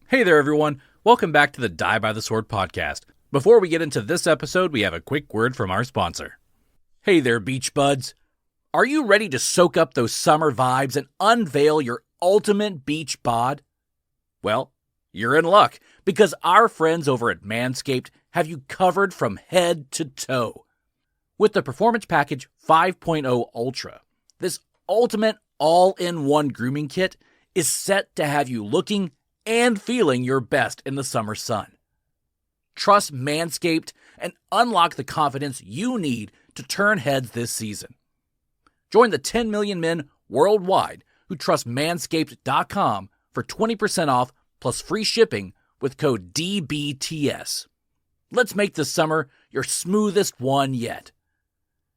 Hey there, everyone. Welcome back to the Die by the Sword podcast. Before we get into this episode, we have a quick word from our sponsor. Hey there, beach buds. Are you ready to soak up those summer vibes and unveil your ultimate beach bod? Well, you're in luck, because our friends over at Manscaped have you covered from head to toe. With the Performance Package 5.0 Ultra, this ultimate all-in-one grooming kit is set to have you looking and feeling your best in the summer sun. Trust Manscaped and unlock the confidence you need to turn heads this season. Join the 10 million men worldwide who trust Manscaped.com for 20% off plus free shipping with code DBTS. Let's make this summer your smoothest one yet.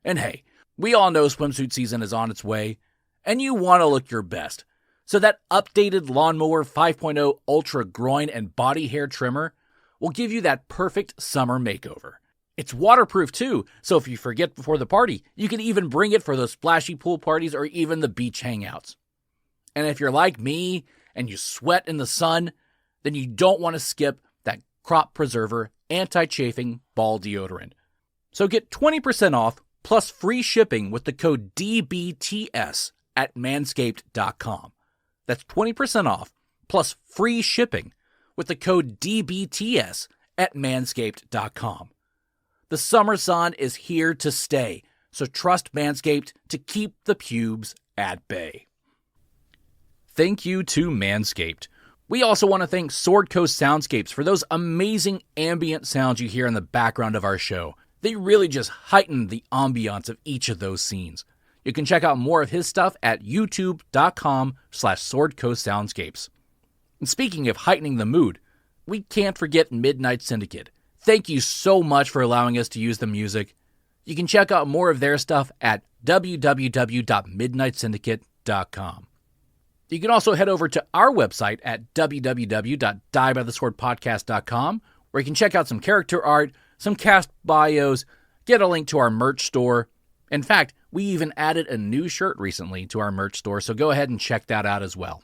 And hey, we all know swimsuit season is on its way, and you want to look your best. So that updated Lawnmower 5.0 Ultra Groin and Body Hair Trimmer will give you that perfect summer makeover. It's waterproof too, so if you forget before the party, you can even bring it for those splashy pool parties or even the beach hangouts. And if you're like me and you sweat in the sun, then you don't want to skip that crop preserver anti-chafing ball deodorant. So get 20% off plus free shipping with the code DBTS at manscaped.com. That's 20% off plus free shipping with the code DBTS at manscaped.com. The summer sun is here to stay, so trust Manscaped to keep the pubes at bay. Thank you to Manscaped. We also want to thank Sword Coast Soundscapes for those amazing ambient sounds you hear in the background of our show. They really just heighten the ambiance of each of those scenes. You can check out more of his stuff at youtube.com/swordcoastsoundscapes. And speaking of heightening the mood, we can't forget Midnight Syndicate. Thank you so much for allowing us to use the music. You can check out more of their stuff at www.midnightsyndicate.com. You can also head over to our website at www.diebytheswordpodcast.com, where you can check out some character art, some cast bios, get a link to our merch store. In fact, we even added a new shirt recently to our merch store, so go ahead and check that out as well.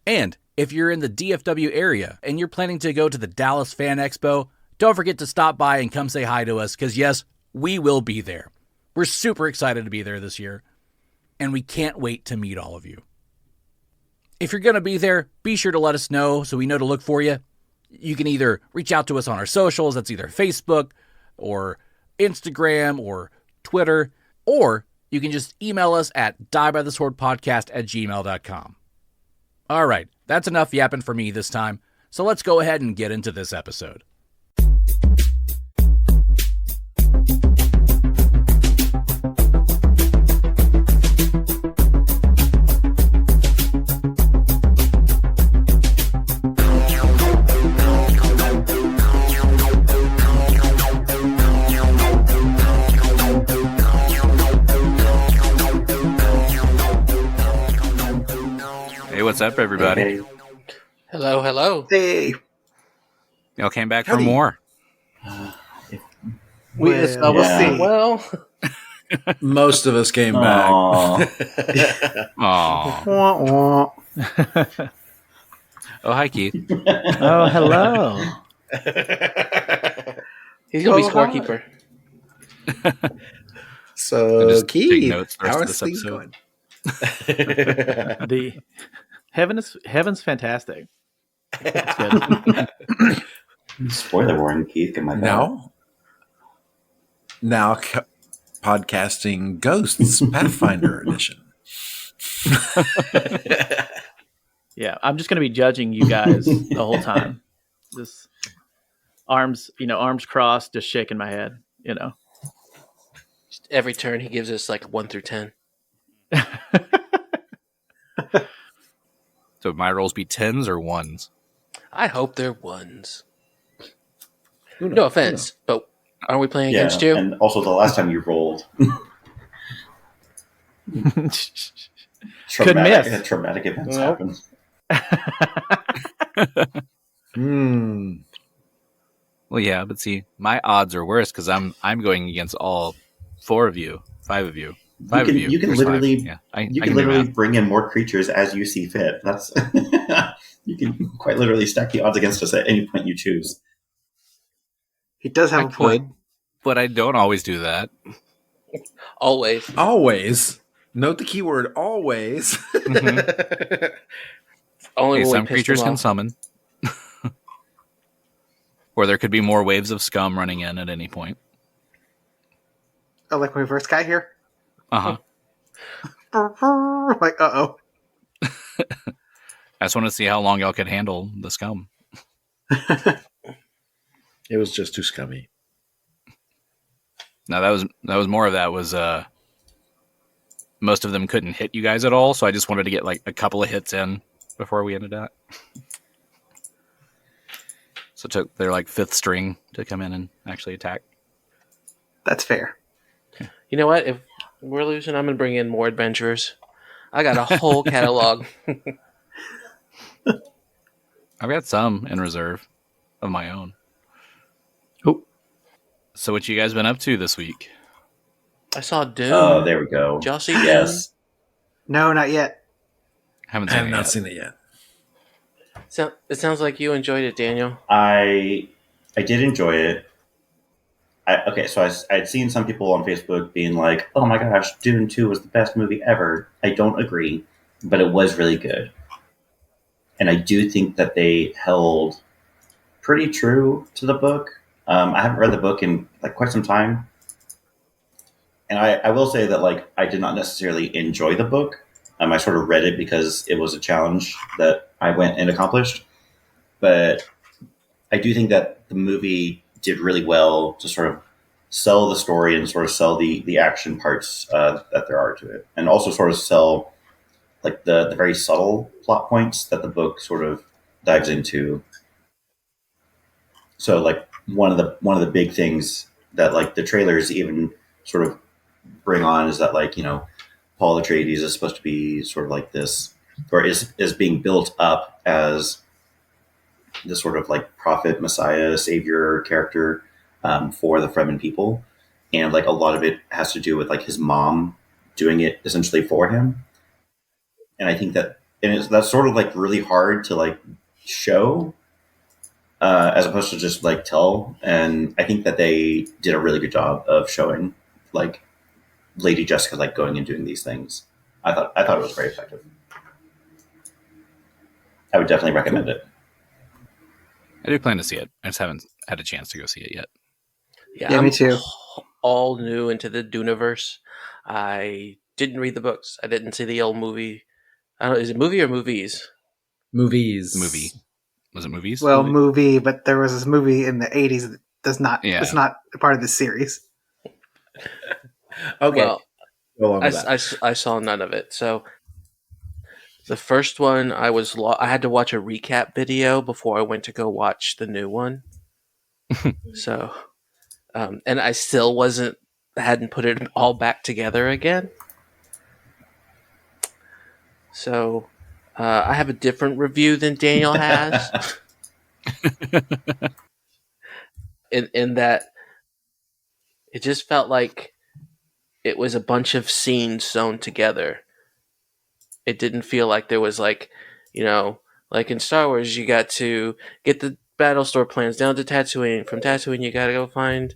And if you're in the DFW area and you're planning to go to the Dallas Fan Expo, don't forget to stop by and come say hi to us, because yes, we will be there. We're super excited to be there this year, and we can't wait to meet all of you. If you're going to be there, be sure to let us know so we know to look for you. You can either reach out to us on our socials, that's either Facebook or Instagram or Twitter, or you can just email us at diebytheswordpodcast@gmail.com. All right, that's enough yapping for me this time, so let's go ahead and get into this episode. What's up, everybody? Hey. Hello, hello. Hey. Y'all came back for more. We'll see. Well, most of us came back. Aww. Oh, hi, Keith. Oh, hello. He's going to be scorekeeper. So, Keith, how is things going? The heaven's fantastic. It's good. Spoiler warning, Keith. Get my now podcasting Ghosts Pathfinder Edition. Yeah, I'm just going to be judging you guys the whole time. Just arms crossed, just shaking my head. Just every turn he gives us like 1 through 10. So my rolls be 10s or 1s? I hope they're 1s. No offense, but aren't we playing against you? And also the last time you rolled. Could miss. Traumatic events happen. Well, yeah, but see, my odds are worse because I'm going against all 4 of you, 5 of you. You can literally, you can literally bring in more creatures as you see fit. That's You can quite literally stack the odds against us at any point you choose. He does have a point. But I don't always do that. Always. Always. Note the keyword always. Mm-hmm. Only Some creatures can summon. Or there could be more waves of scum running in at any point. Oh, like when we first got here? Uh-huh. Like, uh-oh. I just want to see how long y'all could handle the scum. It was just too scummy. Now that was more of that was most of them couldn't hit you guys at all, so I just wanted to get like a couple of hits in before we ended that. So it took their like fifth string to come in and actually attack. That's fair. You know what? If we're losing, I'm going to bring in more adventurers. I got a whole catalog. I've got some in reserve of my own. Oh. So what you guys been up to this week? I saw Doom. Oh, there we go. Did y'all see Yes. No, not yet. Haven't I seen have it not yet. seen it yet. Doom? It sounds like you enjoyed it, Daniel. I did enjoy it. So I'd seen some people on Facebook being like, oh my gosh, Dune 2 was the best movie ever. I don't agree, but it was really good. And I do think that they held pretty true to the book. I haven't read the book in like quite some time. And I will say that like I did not necessarily enjoy the book. I sort of read it because it was a challenge that I went and accomplished. But I do think that the movie did really well to sort of sell the story and sort of sell the action parts that there are to it. And also sort of sell like the very subtle plot points that the book sort of dives into. So like one of the big things that like the trailers even sort of bring on is that like, you know, Paul Atreides is supposed to be sort of like this, or is being built up as this sort of like prophet, messiah, savior character for the Fremen people. And like a lot of it has to do with like his mom doing it essentially for him. And I think that, that's sort of like really hard to like show as opposed to just like tell. And I think that they did a really good job of showing like Lady Jessica like going and doing these things. I thought it was very effective. I would definitely recommend it. I do plan to see it. I just haven't had a chance to go see it yet. Yeah, I'm me too. all new into the Duneverse. I didn't read the books. I didn't see the old movie. I don't know, is it movie or movies? Movies. Movie. Was it movies? Well, movie, but there was this movie in the 80s that does not, Yeah. it's not a part of this series. Okay. Well, Go along with that. I saw none of it. So the first one, I had to watch a recap video before I went to go watch the new one. So, and I still hadn't put it all back together again. So, I have a different review than Daniel has. in that it just felt like it was a bunch of scenes sewn together. It didn't feel like there was like, you know, like in Star Wars, you got to get the Battlestar plans down to Tatooine. From Tatooine, you got to go find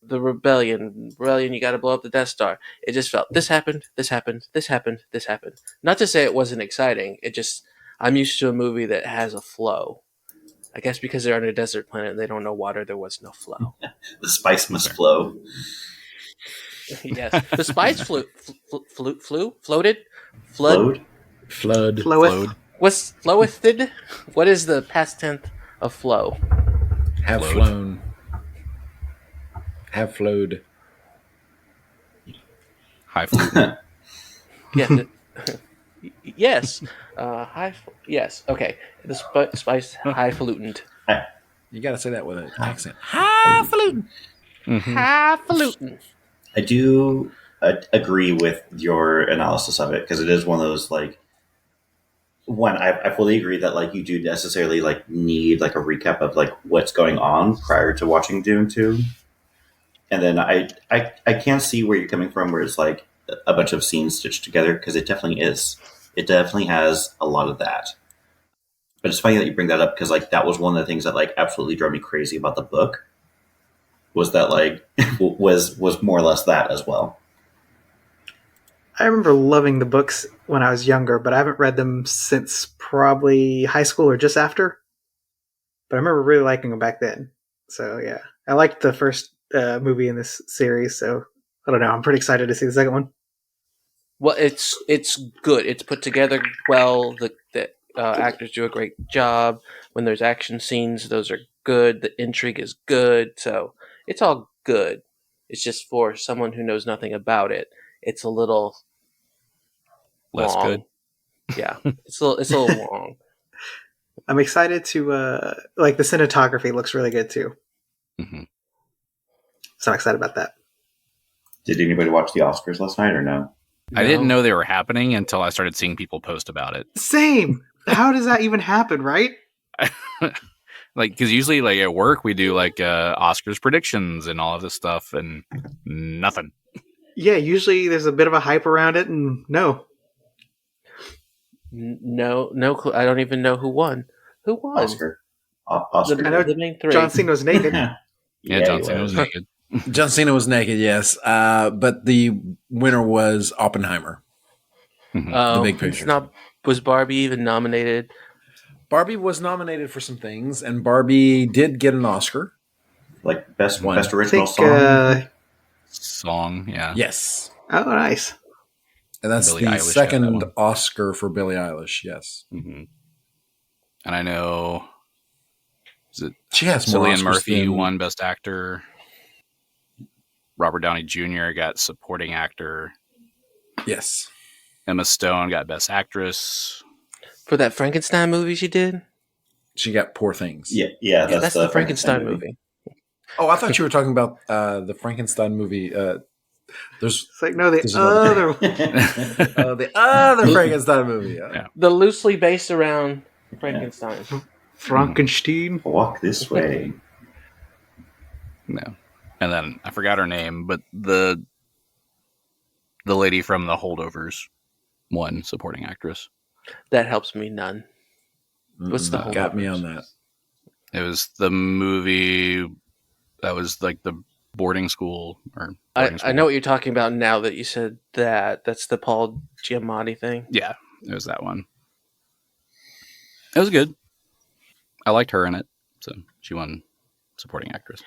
the Rebellion. You got to blow up the Death Star. It just felt, this happened, this happened, this happened, this happened. Not to say it wasn't exciting. It just, I'm used to a movie that has a flow. I guess because they're on a desert planet and they don't know water, there was no flow. The spice must flow. Yes. The spice floated? Flowed? Floweth. What's flowethed? What is the past tense of flow? Have Flowed. flown. Have flowed. High flute. Yeah. Yes. Yes. Okay. The spice highfalutin. You got to say that with an accent. Highfalutin. Mm-hmm. Highfalutin. I do agree with your analysis of it because it is one of those like I fully agree that like you do necessarily like need like a recap of like what's going on prior to watching Dune 2. And then I can see where you're coming from where it's like a bunch of scenes stitched together because it definitely is. It definitely has a lot of that. But it's funny that you bring that up because like that was one of the things that like absolutely drove me crazy about the book. Was that like was more or less that as well. I remember loving the books when I was younger, but I haven't read them since probably high school or just after. But I remember really liking them back then. So yeah, I liked the first movie in this series. So I don't know. I'm pretty excited to see the second one. Well, it's good. It's put together well. The actors do a great job. When there's action scenes, those are good. The intrigue is good. So it's all good. It's just for someone who knows nothing about it, it's a little Less long. good. Yeah, it's a little long. I'm excited to like the cinematography looks really good too. Mm-hmm. So I'm excited about that. Did anybody watch the Oscars last night or no? I didn't know they were happening until I started seeing people post about it. Same. How does that even happen, right? Like, because usually, like at work, we do like Oscars predictions and all of this stuff, and nothing. Yeah, usually there's a bit of a hype around it, and no. No clue. I don't even know who won. Who won? Oscar. Oscar. I know The main three. John Cena was naked. Yeah, John Cena was naked. John Cena was naked, yes. But the winner was Oppenheimer. Mhm. The big picture. Was Barbie even nominated? Barbie was nominated for some things, and Barbie did get an Oscar. Like best One. I original think, song. Song, yeah. Yes. oh, nice. And that's Billie the Eilish got that second one. Oscar for Billie Eilish, yes. Mm-hmm. And I know, is it She has more Cillian Oscars Murphy than- won Best Actor. Robert Downey Jr. got Supporting Actor. Yes. Emma Stone got Best Actress. For that Frankenstein movie she did? She got Poor Things. Yeah, That's the Frankenstein movie. Oh, I thought you were talking about the Frankenstein movie. There's It's like, no, the There's another- other one. the other Frankenstein movie. Yeah. The loosely based around Frankenstein. Frankenstein. Walk this way. No. And then I forgot her name, but the lady from The Holdovers won Supporting Actress. That helps me none. What's the whole Got me Holdovers? on that. It was the movie that was like the boarding school or boarding I school. know what you're talking about now that you said that. That's the Paul Giamatti thing. Yeah, it was that one. It was good. I liked her in it, so she won Supporting Actress.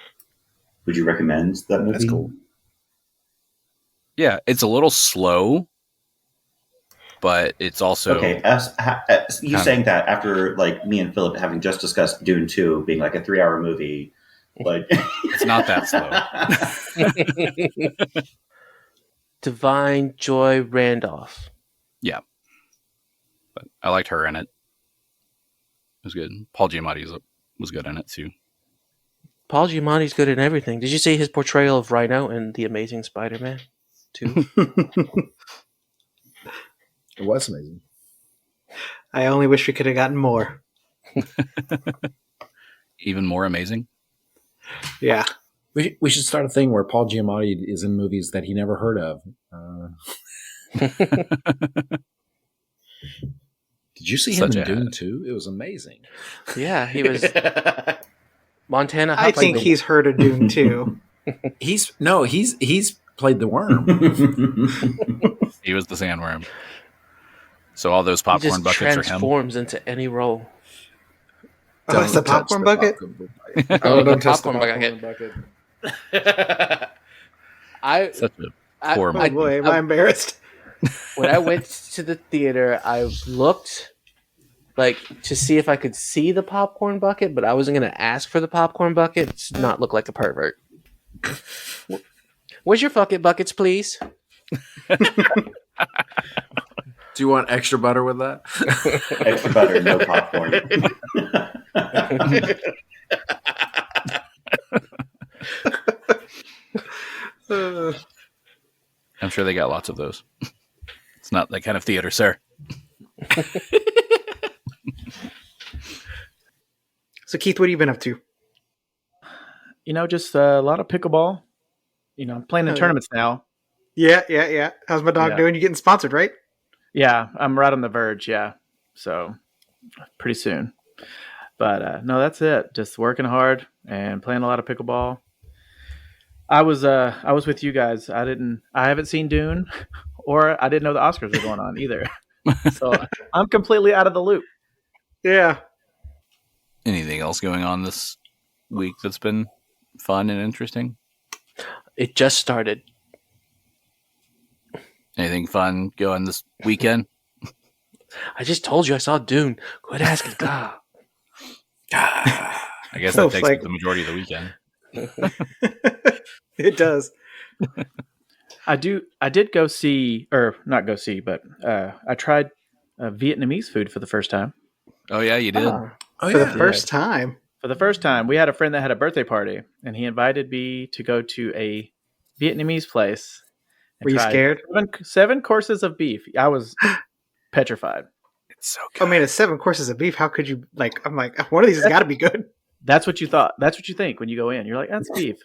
Would you recommend that movie? That's cool. Yeah, it's a little slow, but it's also Okay, you saying that after like me and Phillip having just discussed Dune 2 being like a 3-hour movie, like it's not that slow. Divine Joy Randolph. Yeah, but I liked her in it. It was good. Paul Giamatti was good in it too. Paul Giamatti's good in everything. Did you see his portrayal of Rhino in The Amazing Spider-Man 2? It was amazing. I only wish we could have gotten more. Even more amazing. Yeah. We should start a thing where Paul Giamatti is in movies that he never heard of. Did you see him Such in a- Dune 2? It was amazing. Yeah, he was Montana. I think he's heard of Dune too. He's played the worm. He was the sandworm. So all those he popcorn just buckets are him. transforms into any role. Oh, it's the Don't touch popcorn the bucket? popcorn Oh, don't the touch the popcorn popcorn bucket. bucket. Such a poor Oh movie. boy, am I embarrassed? When I went to the theater, I looked like to see if I could see the popcorn bucket, but I wasn't going to ask for the popcorn bucket to not look like a pervert. Where's your buckets, please? Do you want extra butter with that? extra butter, no popcorn. I'm sure they got lots of those. It's not that kind of theater, sir. So Keith, what have you been up to? Just a lot of pickleball. I'm playing in tournaments now. Yeah. How's my dog Yeah. doing? You getting sponsored, right? Yeah, I'm right on the verge. Yeah, so pretty soon. But no, that's it. Just working hard and playing a lot of pickleball. I was with you guys. I haven't seen Dune, or I didn't know the Oscars were going on either. So I'm completely out of the loop. Yeah. Anything else going on this week that's been fun and interesting? It just started. Anything fun going this weekend? I just told you I saw Dune. Quit asking. God. I guess that takes up the majority of the weekend. It does. I did go see, or not go see, but I tried Vietnamese food for the first time. Oh yeah, you did. For the first time. For the first time, we had a friend that had a birthday party, and he invited me to go to a Vietnamese place. Were you scared? 7 courses of beef. I was petrified. It's so good. I mean, it's 7 courses of beef. How could you I'm like, one of these has got to be good. That's what you thought. That's what you think when you go in. You're like, that's beef.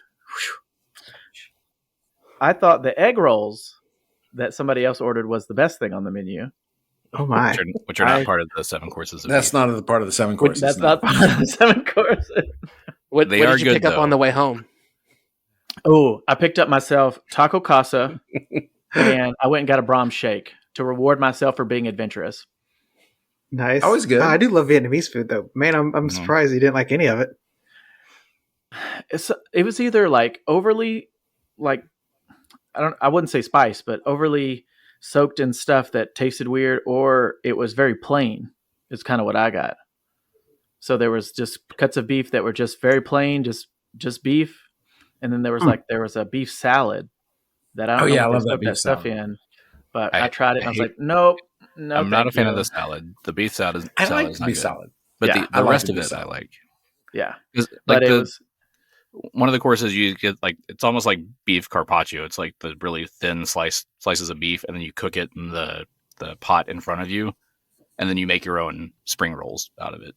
I thought the egg rolls that somebody else ordered was the best thing on the menu. Oh my! Which are not part of the 7 courses. That's not a part of the 7 courses. That's not part of the 7 courses. What did you pick up on the way home? Oh, I picked up myself Taco Casa, and I went and got a Brahms shake to reward myself for being adventurous. Nice. Always good. I do love Vietnamese food, though. Man, I'm surprised you didn't like any of it. It was either like overly, like I wouldn't say spice, but overly soaked in stuff that tasted weird, or it was very plain. Is kind of what I got. So there was just cuts of beef that were just very plain, just beef, and then there was a beef salad that I don't know. I love that beef stuff salad. in, but I tried it and I was like, nope. No, I'm not a fan of the salad. The beef salad is I like is the not beef good. salad. But Yeah, the rest the of beef it salad. I like. Yeah, Like but it was. One of the courses you get it's almost like beef carpaccio. It's like the really thin slices of beef, and then you cook it in the pot in front of you, and then you make your own spring rolls out of it.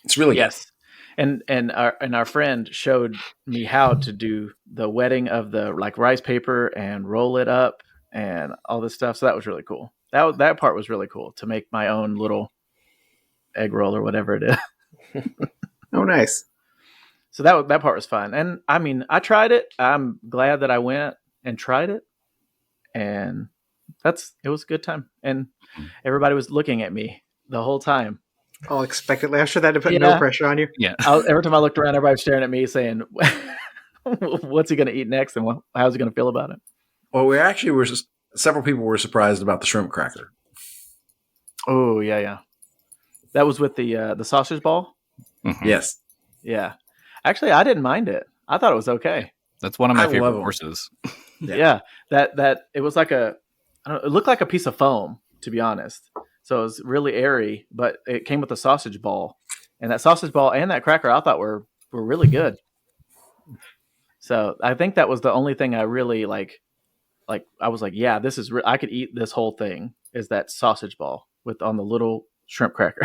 It's really Yes. And our friend showed me how to do the wetting of the rice paper and roll it up and all this stuff. So that was really cool. That part was really cool, to make my own little egg roll or whatever it is. Oh, nice. So that part was fun. And I mean, I tried it. I'm glad that I went and tried it. And it was a good time. And everybody was looking at me the whole time. All expectantly. I'm sure that put no pressure on you. Yeah. Every time I looked around, everybody was staring at me saying, what's he going to eat next? And how's he going to feel about it? Well, we actually were, several people were surprised about the shrimp cracker. Oh, yeah. That was with the sausage ball? Mm-hmm. Yes. Yeah. Actually, I didn't mind it. I thought it was okay. That's one of my I love favorite 'em. courses. Yeah. That it was like it looked like a piece of foam, to be honest. So it was really airy, but it came with a sausage ball. And that sausage ball and that cracker I thought were really good. So I think that was the only thing I really like I was like, yeah, this is I could eat this whole thing, is that sausage ball on the little shrimp cracker.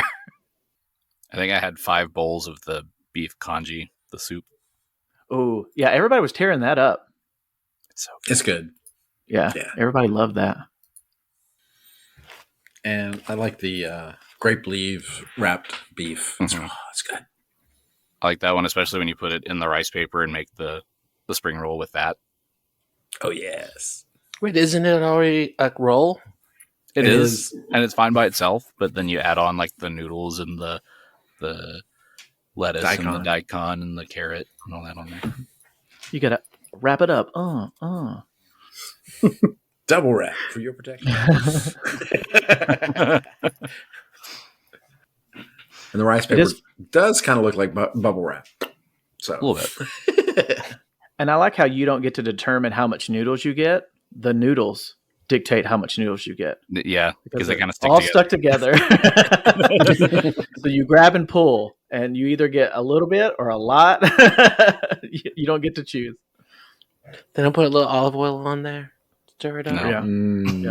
I think I had 5 bowls of the beef congee, the soup. Oh, yeah, everybody was tearing that up. It's so good. It's good. Yeah. Everybody loved that. And I like the grape leaf wrapped beef. Mhm. It's good. I like that one, especially when you put it in the rice paper and make the spring roll with that. Oh, yes. Wait, isn't it already a roll? It is, and it's fine by itself, but then you add on the noodles and the lettuce and the daikon and the carrot and all that on there. You got to wrap it up. Double wrap for your protection. And the rice paper does kind of look like bubble wrap. So A little bit. And I like how you don't get to determine how much noodles you get. The noodles dictate how much noodles you get. Yeah, because they kind of all stuck together. So you grab and pull, and you either get a little bit or a lot. You don't get to choose. Then I'll put a little olive oil on there. Stir it up. No. Yeah.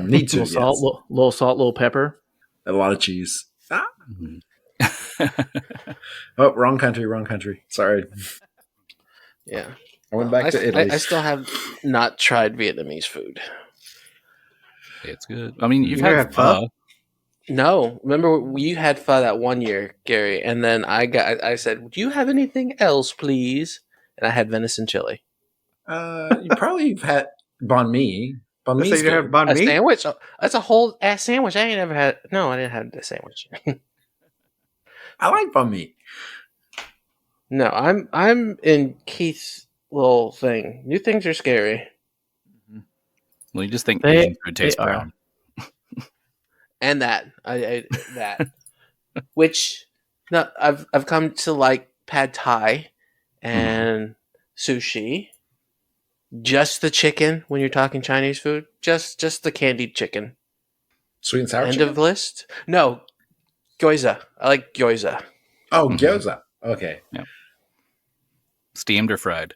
Need to. Little salt, little salt, little pepper. A lot of cheese. Mhm. Oh, wrong country. Sorry. Yeah. I went back to Italy. I still have not tried Vietnamese food. It's good. I mean, you've You ever had had pho? No, remember you had pho that one year, Gary, and then I said, "Do you have anything else, please?" And I had venison chili. You probably have had banh mi. Banh Let's say mi's you have good. banh A mi. sandwich? That's a whole ass sandwich. I ain't never had. No, I didn't have the sandwich. I like banh mi. No, I'm in Keith's little thing. New things are scary, Well, you just think They- Asian food tastes they are. brown. and that I that, which no, I've come to like pad thai and sushi. Just the chicken when you're talking Chinese food. Just the candied chicken. Sweet and sour End chicken? of list. No, gyoza. I like gyoza. Oh, Mhm. gyoza. Okay. Steamed or fried?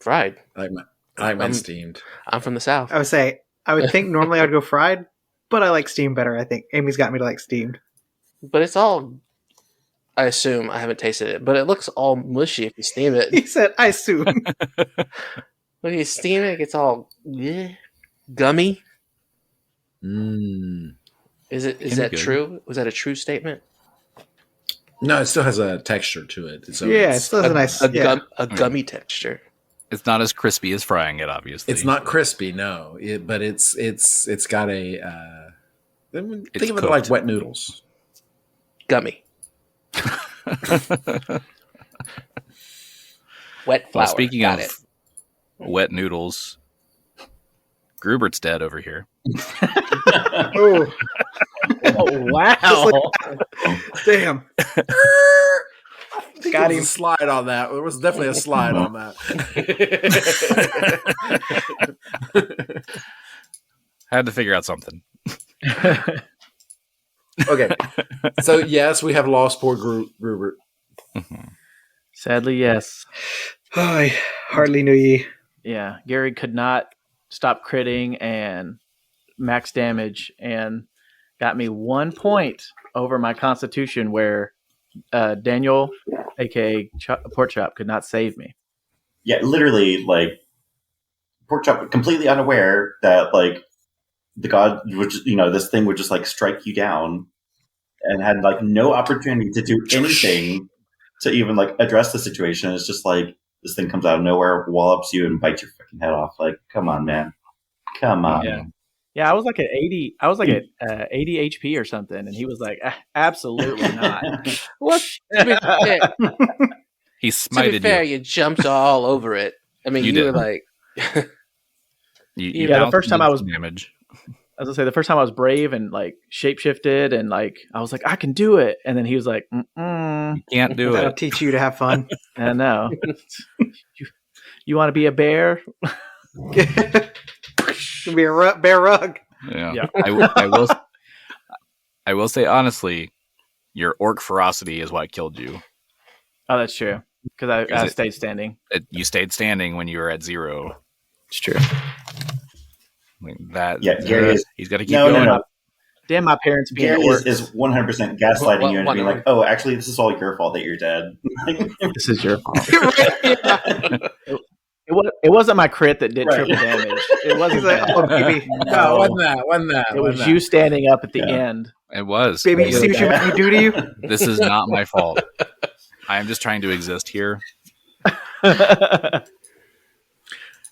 Fried. I like mine Um, steamed. I'm from the south. I would say I would think normally I'd go fried, but I like steamed better. I think Amy's got me to like steamed. But it's all. I assume I haven't tasted it, but it looks all mushy if you steam He it. said, "I assume." When you steam it, it gets all gummy. Mm. Is Can that be good. true? Was that a true statement? No, it still has a texture to it. So Yeah, it it's, still has a nice. Yeah. Gummy texture. It's not as crispy as frying it, obviously. it's not crispy, no. But it's got a think It's of it like cooked. wet noodles. Gummy. Wet flour. Well, speaking Got of it. wet noodles, Grubert's dead over here. Oh, Oh, wow. damn! I think Got there was him. a slide on that. There was definitely a slide on that. Had to figure out something. Okay. So, yes, we have lost poor Grubert. Sadly, yes. Oh, I hardly knew ye. Yeah, Gary could not stop critting and max damage and got me 1 point over my constitution where Daniel, aka Porkchop, could not save me. Yeah, literally, like, Porkchop completely unaware that, like, the god would just, this thing would just, like, strike you down and had, like, no opportunity to do anything to even, like, address the situation. It's just, like, this thing comes out of nowhere, wallops you, and bites your fucking head off. Like, come on, man. Come on. Yeah. Yeah, I was like at 80. I was like at 80 HP or something, and he was like, absolutely not. What? To be fair, He to be smited fair, you. you jumped all over it. I mean, You you were did. like, You Yeah, the bounced first time and I did was- some damage. As I say, the first time I was brave and like shapeshifted, and like I was like, I can do it, and then he was like, Mm-mm, You can't do That'll it. teach you to have fun. I know. you want to be a bear? It'll be a bear rug. Yeah. Yeah. I will say honestly, your orc ferocity is what killed you. Oh, that's true. Because I Is it- stayed standing. You stayed standing when you were at 0. It's true. Like that. Yeah, Gary is. He's got to keep No, going. no. Damn, my parents being Gary orcs. is 100% gaslighting you and What- being like, oh, actually, this is all your fault that you're dead. This is your fault. It wasn't my crit that did Right. triple damage. It wasn't He's like, that. "Oh, baby, No, wasn't that. It was you standing up at the Yeah. end. It was. baby, you see what you made me do to you?" This is not my fault. I am just trying to exist here.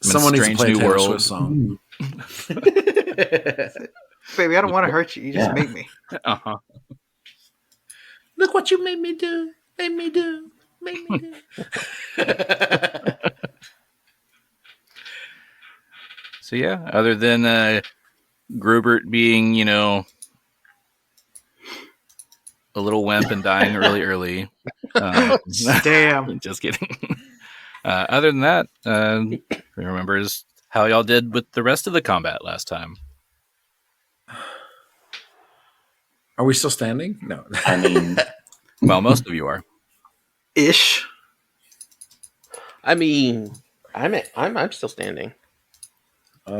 Someone needs to strange play a new Taylor world. Swift song. Baby, I don't want to hurt you. You just Yeah. make me. Uh-huh. Look what you made me do. Made me do. Made me do. So yeah, other than Grubert being, a little wimp and dying really early. Damn. Just kidding. Other than that, remembers how y'all did with the rest of the combat last time. Are we still standing? No. I mean, Well, most of you are. Ish. I mean, I'm still standing. I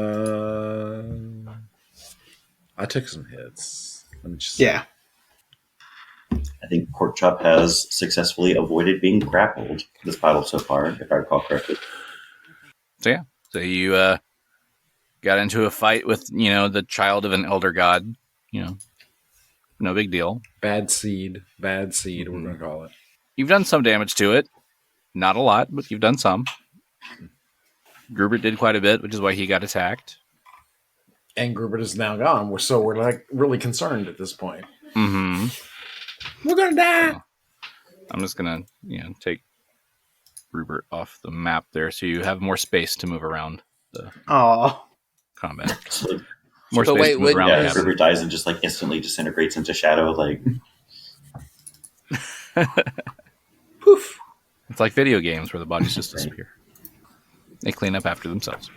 took some hits. Let me just Yeah. I think Porkchop has successfully avoided being grappled this battle so far, if I recall correctly. So yeah, so you got into a fight with the child of an elder god. No big deal. Bad seed. We're going to call it. You've done some damage to it. Not a lot, but you've done some. Grubert did quite a bit, which is why he got attacked. And Grubert is now gone, so we're like really concerned at this point. Mm-hmm. We're going to die! I'm just going to take Grubert off the map there so you have more space to move around the combat. More But space wait, to move around. Yeah, Grubert dies and just like instantly disintegrates into shadow. Like, Poof. It's like video games where the bodies just disappear. They clean up after themselves.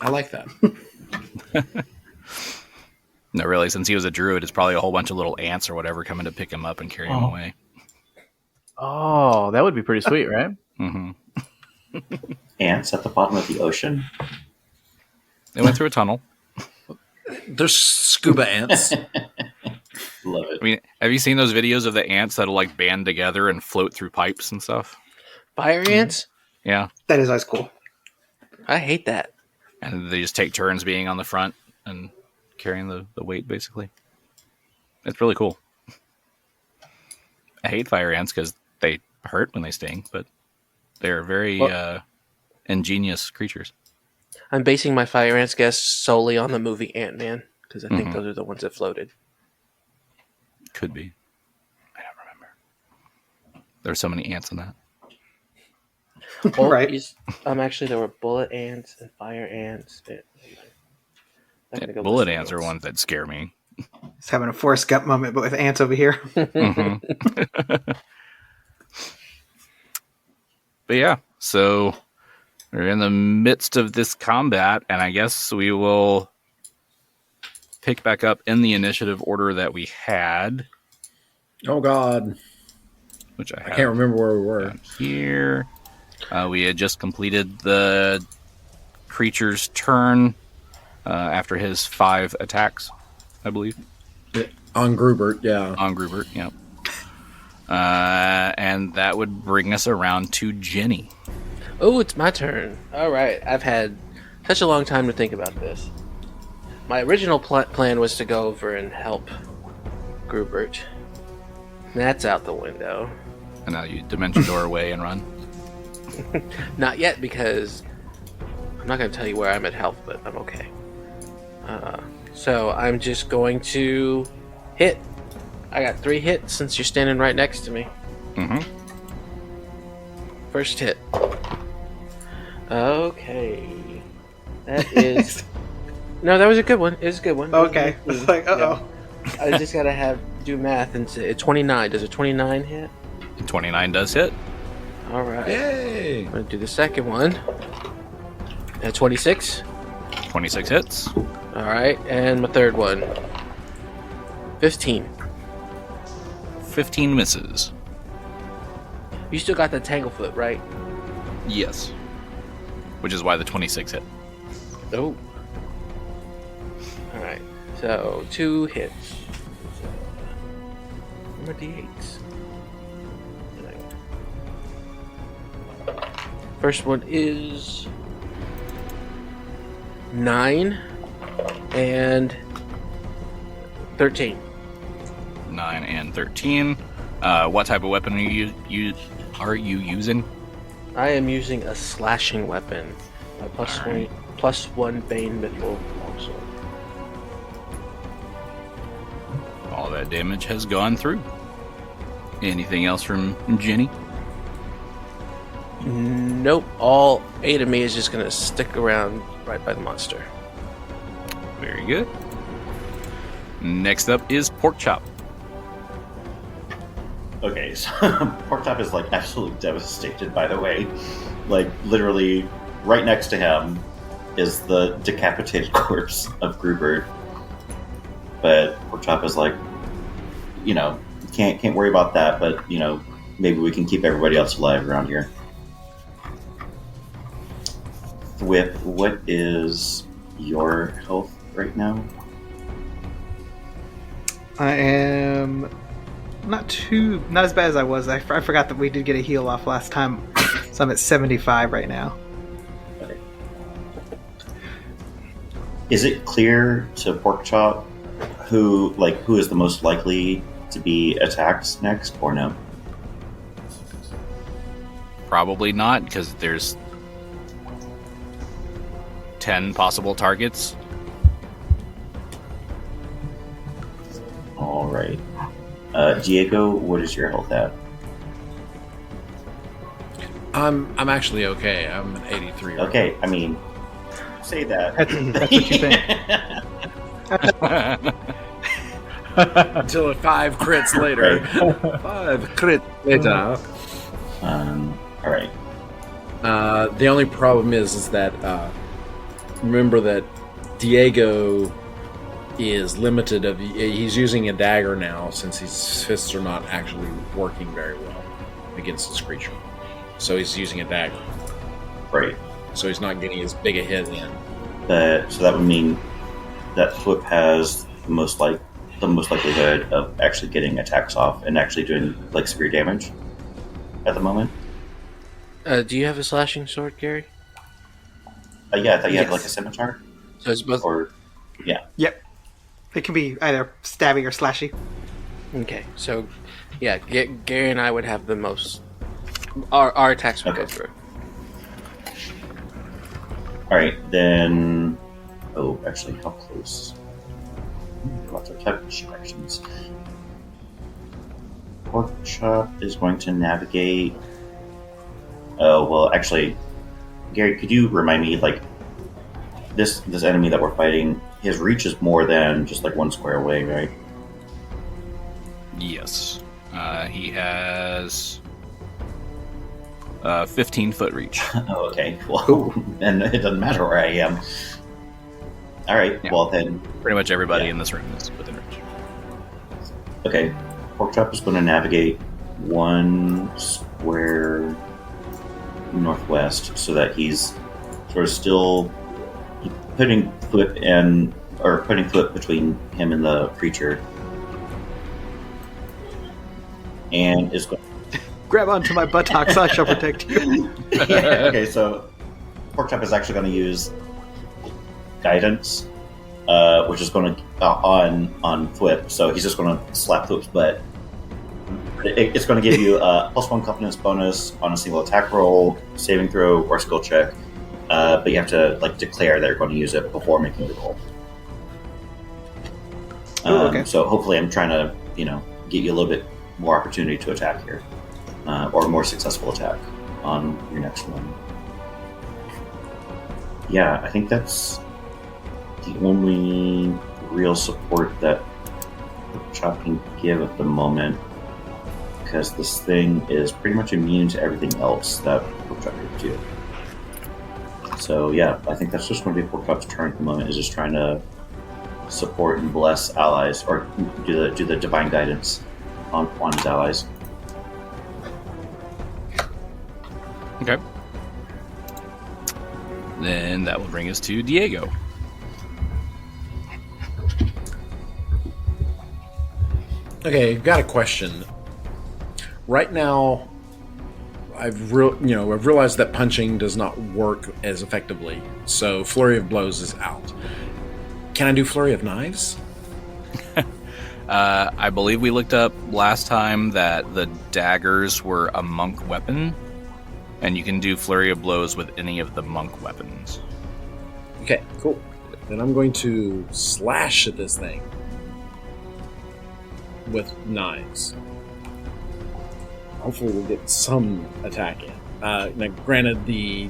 I like that. No, really, since he was a druid, it's probably a whole bunch of little ants or whatever coming to pick him up and carry him away. Oh, that would be pretty sweet, right? Mm-hmm. ants at the bottom of the ocean. They went through a tunnel. There's scuba ants. Love it. I mean, have you seen those videos of the ants that'll like band together and float through pipes and stuff? Fire ants? Yeah. That is always cool. I hate that. And they just take turns being on the front and carrying the weight, basically. It's really cool. I hate fire ants because they hurt when they sting, but they're very ingenious creatures. I'm basing my fire ants guess solely on the movie Ant-Man, because I think those are the ones that floated. Could be. I don't remember. There's so many ants in that. Oh, Right. Actually, there were bullet ants and fire ants. Bullet ants are ones that scare me. Just having a Forrest Gump moment, but with ants over here. Mm-hmm. But yeah, so we're in the midst of this combat, and I guess we will pick back up in the initiative order that we had. Oh, God. Which I can't remember where we were. down here. We had just completed the creature's turn after his 5 attacks, I believe. On Grubert, yeah. On Grubert, yep. And that would bring us around to Genny. Oh, it's my turn. All right. I've had such a long time to think about this. My original plan was to go over and help Grubert. That's out the window. And now you dimension door away and run. Not yet, because I'm not going to tell you where I'm at health, but I'm okay. So I'm just going to hit. I got 3 hits since you're standing right next to me. Mm-hmm. First hit. Okay. That is... No, that was a good one. It was a good one. Okay. It's like, uh-oh. Yeah. I just got to do math and say 29. Does a 29 hit? 29 does hit. All right. Yay! I'm going to do the second one. 26. 26 hits. All right. And my third one. 15. 15 misses. You still got the Tanglefoot, right? Yes. Which is why the 26 hit. Oh. Alright. So, 2 hits. More D8s. First one is 9 and 13. 9 and 13. What type of weapon are you using? I am using a slashing weapon. My plus one Bane Mythical Longsword. All that damage has gone through. Anything else from Genny? Nope. All 8 of me is just going to stick around right by the monster. Very good. Next up is Porkchop. Okay, so Porkchop is like absolutely devastated, by the way. Like, literally, right next to him is the decapitated corpse of Grubert. But Porkchop is like, can't worry about that, but, maybe we can keep everybody else alive around here. Thwip, what is your health right now? I am not as bad as I was. I forgot that we did get a heal off last time, so I'm at 75 right now. Okay. Is it clear to Porkchop who is the most likely to be attacked next, or no? Probably not, because there's 10 possible targets. All right. Diego, what is your health at? I'm actually okay. I'm an 83. Okay, I mean, say that. That's what you think. Until 5 crits later. Right. 5 crits later. All right. The only problem is that remember that Diego is limited. He's using a dagger now since his fists are not actually working very well against this creature. So he's using a dagger. Right. So he's not getting as big a hit in. So that would mean that Thwip has the most likelihood of actually getting attacks off and actually doing severe damage at the moment. Do you have a slashing sword, Gary? Yeah, I thought you had Yes. a scimitar. So it's both. Or yeah. Yep. It can be either stabby or slashy. Okay, so yeah, Gary and I would have the most. Our attacks would go Okay. through. All right, then. Oh, actually, how close? Lots of type distractions. Porkchop is going to navigate. Oh well, actually, Gary, could you remind me, this enemy that we're fighting, his reach is more than just 1 square away, right? Yes. He has 15-foot reach. Oh, okay. Well, then it doesn't matter where I am. All right. Yeah. Well, then. Pretty much everybody Yeah. in this room is within reach. Okay. Porkchop is going to navigate 1 square northwest, so that he's sort of still putting Thwip between him and the creature, and is going. Grab onto my buttocks, I shall protect you. Okay, so Porkchop is actually going to use guidance, which is going to on Thwip. So he's just going to slap Thwip's butt. It's going to give you a +1 confidence bonus on a single attack roll, saving throw, or skill check. But you have to declare that you're going to use it before making the roll. Okay. So hopefully, I'm trying to get you a little bit more opportunity to attack here, or a more successful attack on your next one. Yeah, I think that's the only real support that Chop can give at the moment, because this thing is pretty much immune to everything else that Porkchop can do. So yeah, I think that's just going to be Porkchop's turn at the moment, is just trying to support and bless allies, or do the divine guidance on his allies. Okay. Then that will bring us to Diego. Okay, got a question. Right now, I've realized that punching does not work as effectively, so Flurry of Blows is out. Can I do Flurry of Knives? I believe we looked up last time that the daggers were a monk weapon, and you can do Flurry of Blows with any of the monk weapons. Okay, cool. Then I'm going to slash at this thing with knives. Hopefully we'll get some attack in. Now, granted, the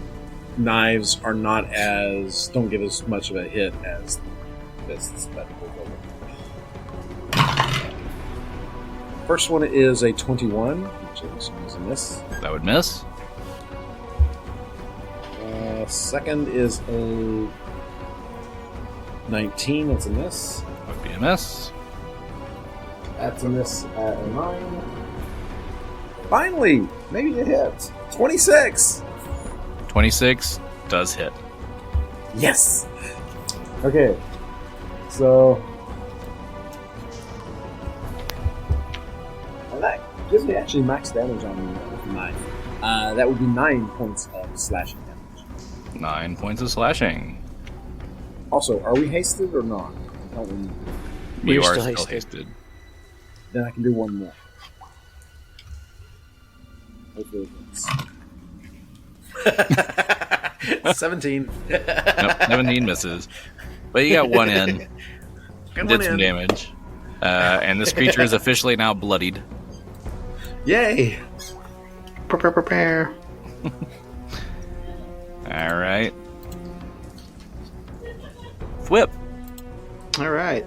knives are don't give as much of a hit as fists that will go with. First one is a 21, which is a miss. That would miss. Second is a 19, that's a miss. Would be a miss. That's a miss at a 9. Finally, maybe a hit. 26. 26 does hit. Yes. Okay. So and that gives me actually max damage on me with the knife. That would be 9 points of slashing damage. 9 points of slashing. Also, are we hasted or not? You You're are still still hasted. hasted. Then I can do one more. Hopefully it's 17. Nope, 17 misses. But you got one in. Did some damage. And this creature is officially now bloodied. Yay! Prepare. All right. Thwip. All right.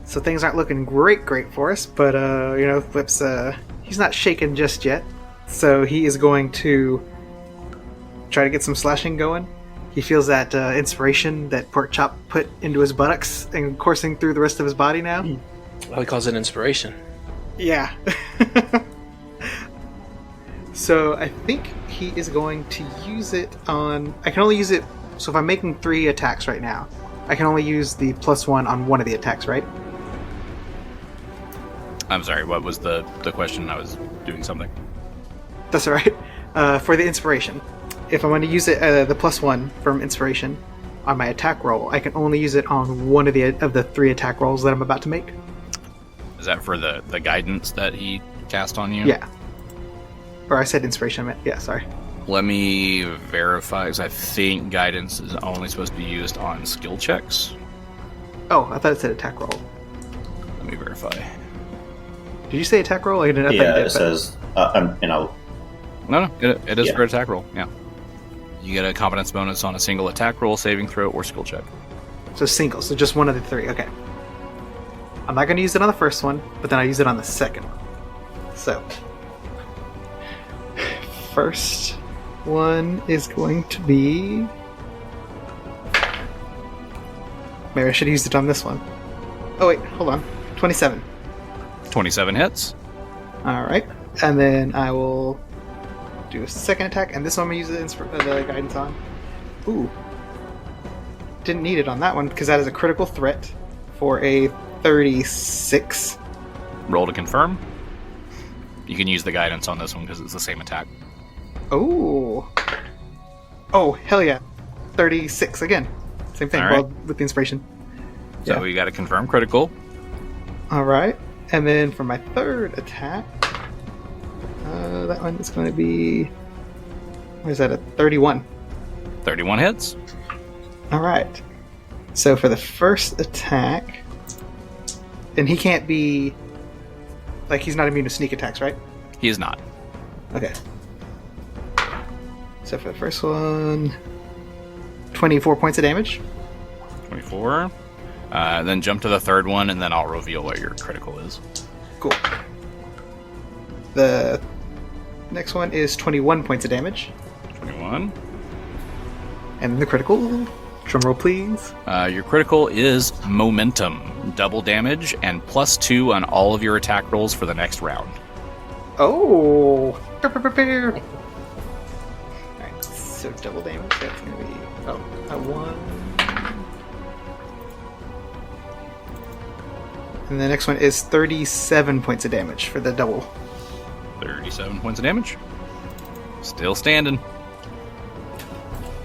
So things aren't looking great for us, but Thwip's he's not shaken just yet. So he is going to try to get some slashing going. He feels that inspiration that Porkchop put into his buttocks and coursing through the rest of his body now. Well, he calls it inspiration. Yeah. So I think he is going to use it on... I can only use it... So if I'm making 3 attacks right now, I can only use the +1 on one of the attacks, right? I'm sorry, what was the question? I was doing something. That's all right. For the inspiration, if I'm going to use it, the +1 from inspiration on my attack roll, I can only use it on one of the 3 attack rolls that I'm about to make. Is that for the guidance that he cast on you? Yeah. Or I said inspiration, I meant. Yeah, sorry. Let me verify, because I think guidance is only supposed to be used on skill checks. Oh, I thought it said attack roll. Let me verify. Did you say attack roll? I didn't. Yeah, it says, No, it is Yeah. for attack roll, yeah. You get a competence bonus on a single attack roll, saving throw, or skill check. So single, so just one of the 3. Okay. I'm not going to use it on the first one, but then I use it on the second one. So, first one is going to be... Maybe I should have used it on this one. Oh wait, hold on. 27. 27 hits. Alright. And then I will do a second attack, and this one I'm going to use the guidance on. Ooh. Didn't need it on that one, because that is a critical threat for a 36. Roll to confirm. You can use the guidance on this one because it's the same attack. Oh. Oh, hell yeah. 36 again. Same thing, All right. well, with the inspiration. So Yeah. we got a confirm critical. Alright. And then for my third attack, that one is going to be... What is that, a 31? 31 hits. Alright. So for the first attack... And he can't be... Like, he's not immune to sneak attacks, right? He is not. Okay. So for the first one... 24 points of damage. 24. Then jump to the third one, and then I'll reveal what your critical is. Cool. The next one is 21 points of damage. 21. And the critical... Drumroll, please. Your critical is momentum. Double damage and +2 on all of your attack rolls for the next round. Oh! Alright, so double damage. That's going to be... Oh, a 1. And the next one is 37 points of damage for the double. 37 points of damage. Still standing.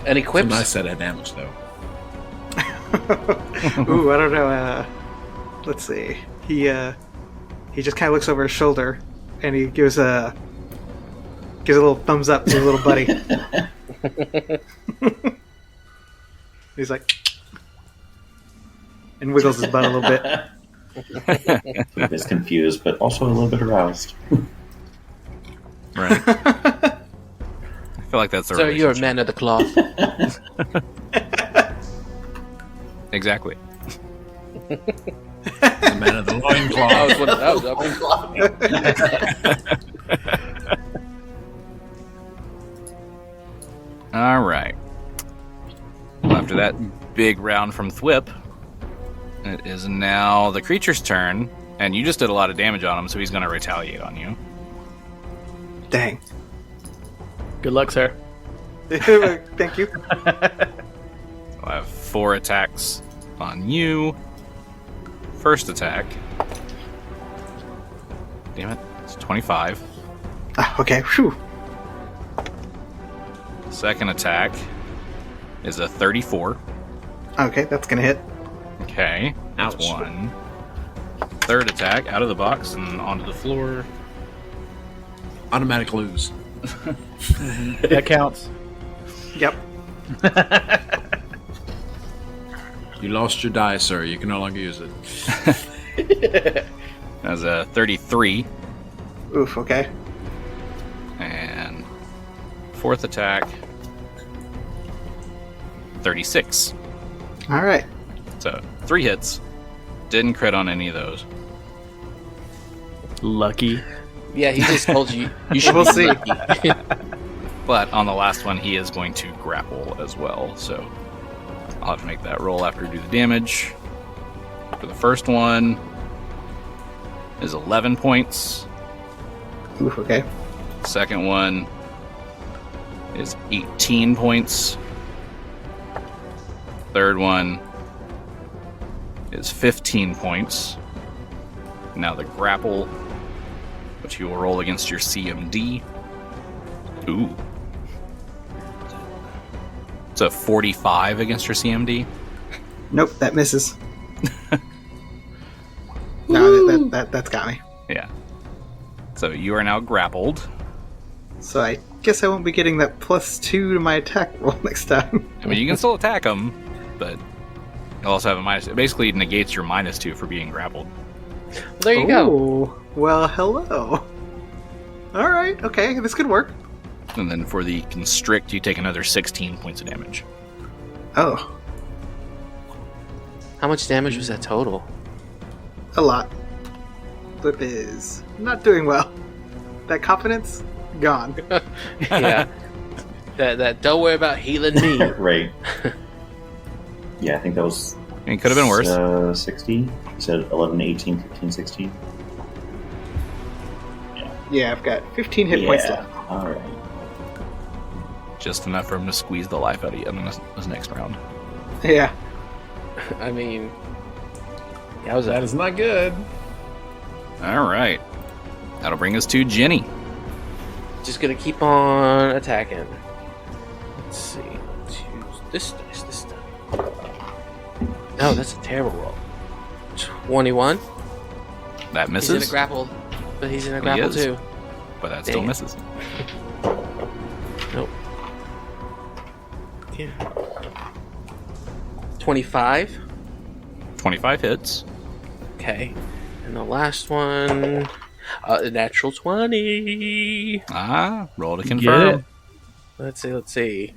Any It's a quips? nice set of damage, though. Ooh, I don't know. Let's see. He just kind of looks over his shoulder, and he gives a little thumbs up to his little buddy. He's like, and wiggles his butt a little bit. He's confused, but also a little bit aroused. Right. I feel like that's the So you're a relationship. man of the cloth. Exactly. The man of the loincloth. That was up. All right. Well, after that big round from Thwip, it is now the creature's turn, and you just did a lot of damage on him, so he's going to retaliate on you. Dang. Good luck, sir. Thank you. So I have 4 attacks on you. First attack. Damn it. It's 25. Ah, okay, phew. Second attack is a 34. Okay, that's gonna hit. Okay. That's Ouch. 1. Third attack, out of the box and onto the floor. Automatic lose. That counts. Yep. You lost your die, sir. You can no longer use it. That's a 33. Oof. Okay. And fourth attack, 36. All right. So 3 hits. Didn't crit on any of those. Lucky. Yeah, he just told you. You should. We'll be see. lucky. But on the last one, he is going to grapple as well. So I'll have to make that roll after we do the damage. For the first one is 11 points. Oof. Okay. Second one is 18 points. Third one is 15 points. Now the grapple, which you will roll against your CMD. Ooh. It's a 45 against your CMD. Nope. That misses. No, that's got me. Yeah. So you are now grappled. So I guess I won't be getting that +2 to my attack roll next time. I mean, you can still attack him, but you'll also have a minus. It basically negates your -2 for being grappled. Well, there you go. Oh, well, hello. All right. Okay, this could work. And then for the constrict, you take another 16 points of damage. Oh, How much damage was that total? a lot. Thwip is not doing well. That confidence, gone. Yeah. That don't worry about healing me. Right. Yeah, I think that was... It could have been worse. 16? You said 11, 18, 15, 16? Yeah, I've got 15 hit points left. Alright. Just enough for him to squeeze the life out of you in this next round. Yeah. I mean, that That is not good. All right. That'll bring us to Genny. just gonna keep on attacking. Let's see. Choose this dice this time. No, that's a terrible roll. 21. That He's in a misses, grapple, but he's in a He grapple is. too. but that Dang still it. misses. Nope. Yeah. 25. 25 hits. Okay. And the last one, a natural 20. Roll to Get confirm. it. Let's see.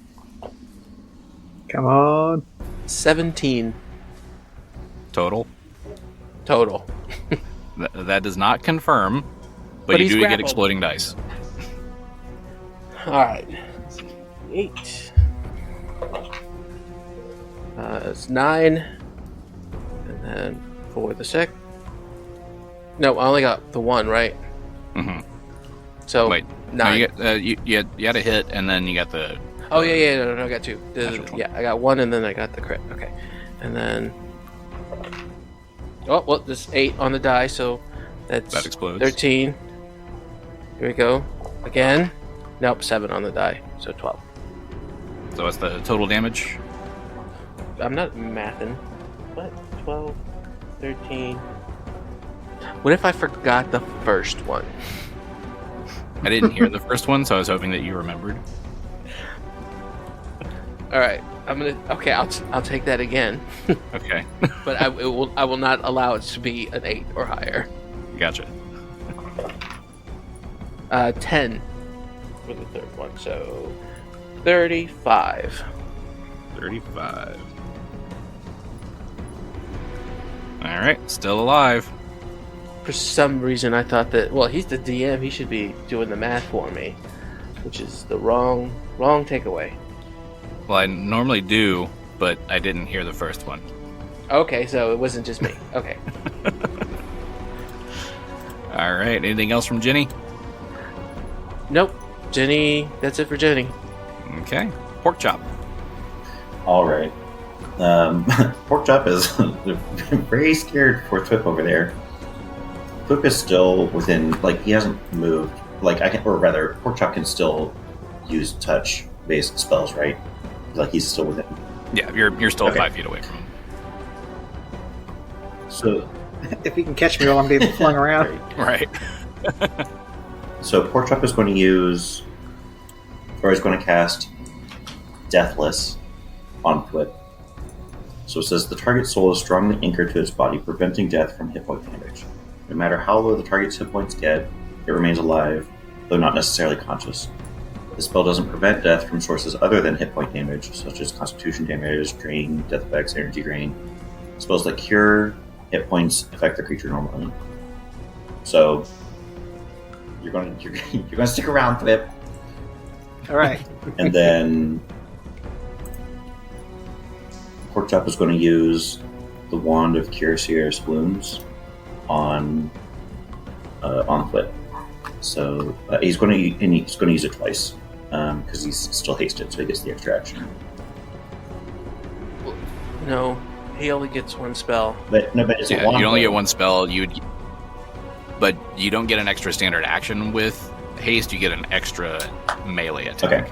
Come on. 17 Total. total. That does not confirm, but But you he's do get grappled. exploding dice. Alright. 8. It's 9. And then for the sec. No, I only got the 1, right? Mm-hmm. So, Wait, 9. no, you had a hit, and then you got the... Oh, yeah, no, I got 2. Natural 20. Yeah, I got 1 and then I got the crit. Okay. And then. Oh, well, there's 8 on the die, so that's That explodes. 13. Here we go. Again. Nope, 7 on the die, so 12. So what's the total damage? I'm not mathing. What? 12, 13. What if I forgot the first one? I didn't hear the first one, so I was hoping that you remembered. All right, I'm gonna. Okay, I'll take that again, Okay. but I will not allow it to be an 8 or higher. Gotcha. 10 for the third one, so 35. 35. Alright, still alive. For some reason, I thought that. Well, he's the DM. He should be doing the math for me, which is the wrong takeaway. Well, I normally do, but I didn't hear the first one. Okay, so it wasn't just me. Okay. Alright, anything else from Genny? Nope. Genny. That's it for Genny. Okay. Porkchop. Alright. Porkchop is very scared for Thwip over there. Thwip is still within, like, he hasn't moved. Like, Porkchop can still use touch-based spells, right? Like, he's still within. Yeah, you're still Okay. 5 feet away from him. So, If he can catch me while I'm being flung around. Right. so Porkchop is going to use, or is going to cast Deathless on Thwip. So it says the target's soul is strongly anchored to its body, preventing death from hit point damage. No matter how low the target's hit points get, it remains alive, though not necessarily conscious. The spell doesn't prevent death from sources other than hit point damage, such as constitution damage, drain, death effects, energy drain. Spells that cure hit points affect the creature normally. So you're going to stick around, Thwip, All right. and then Porkchop is going to use the Wand of Cure Seer's Wounds on Thwip. So he's going to use it twice because he's still hasted, so he gets the extra action. No, he only gets one spell. But it's a wand. You only get one spell. But you don't get an extra standard action with haste. You get an extra melee attack. Okay.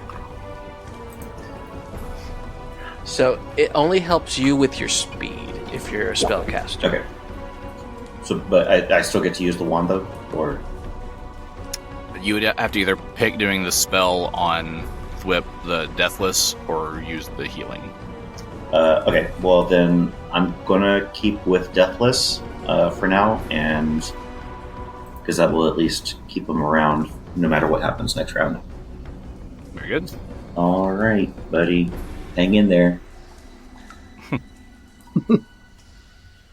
So it only helps you with your speed if you're a spellcaster. Okay. So, but I still get to use the wand though, or You would have to either pick doing the spell on Thwip, the Deathless, or use the healing. okay. Well, then I'm gonna keep with Deathless for now, and because that will at least keep him around no matter what happens next round. Very good. All right, buddy, hang in there.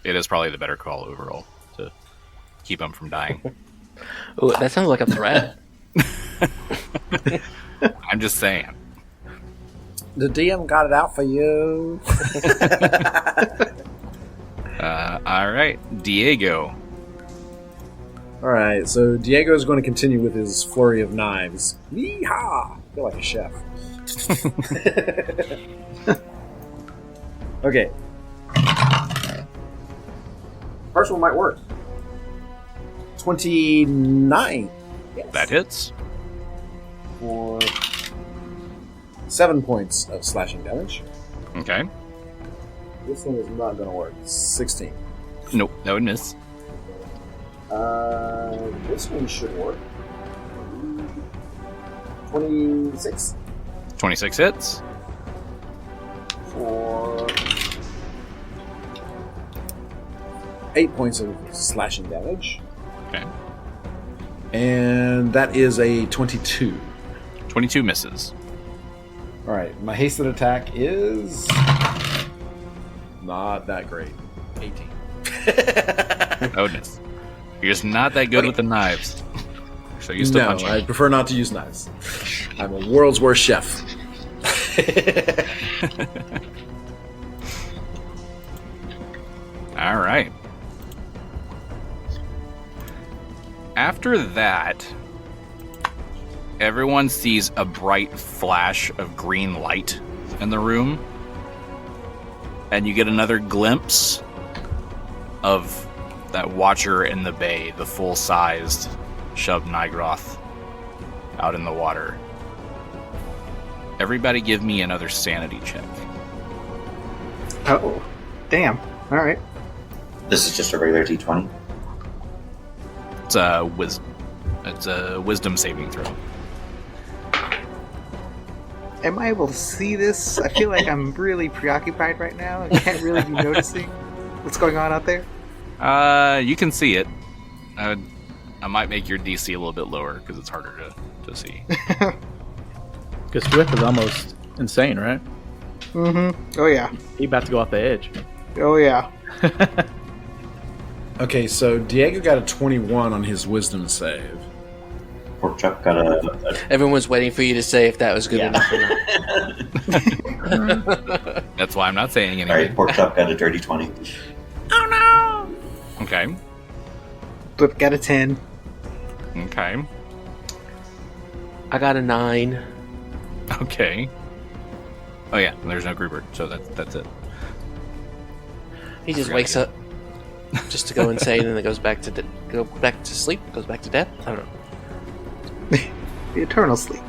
It is probably the better call overall to keep him from dying. Ooh, that sounds like a threat. I'm just saying. The DM got it out for you. All right, Diego. All right, so Diego is going to continue with his flurry of knives. Yeehaw! I feel like a chef. Okay. First one might work. 29. Yes. That hits. For 7 points of slashing damage. Okay. This one is not going to work. 16. Nope, that would miss. This one should work. 26 26 hits. for 8 points of slashing damage. Okay. And that is a 22. 22 misses. Alright, my hasted attack is not that great. 18. That would miss. You're just not that good with the knives. So you still No, punch I prefer not to use knives. I'm a world's worst chef. All right. After that, everyone sees a bright flash of green light in the room, and you get another glimpse of that Watcher in the bay, the full-sized Shub Nigroth out in the water. Everybody give me another sanity check. Oh, damn. All right. This is just a regular D20. It's a wisdom saving throw. Am I able to see this? I feel like I'm really preoccupied right now. I can't really be noticing what's going on out there. You can see it. I might make your DC a little bit lower because it's harder to see. Because Thwip is almost insane, right? Mm-hmm. Oh, yeah. He about to go off the edge. Oh, yeah. Okay, so Diego got a 21 on his wisdom save. Porkchop got a Everyone's waiting for you to say if that was good enough or not. That's why I'm not saying all right. anything. Porkchop got a dirty 20. Okay. Thwip got a 10. Okay. I got a 9. Okay. Oh yeah, there's no Grubert, so that's it. He just forgot wakes again. up just to go insane and then goes back to sleep, goes back to death. I don't know. The eternal sleep.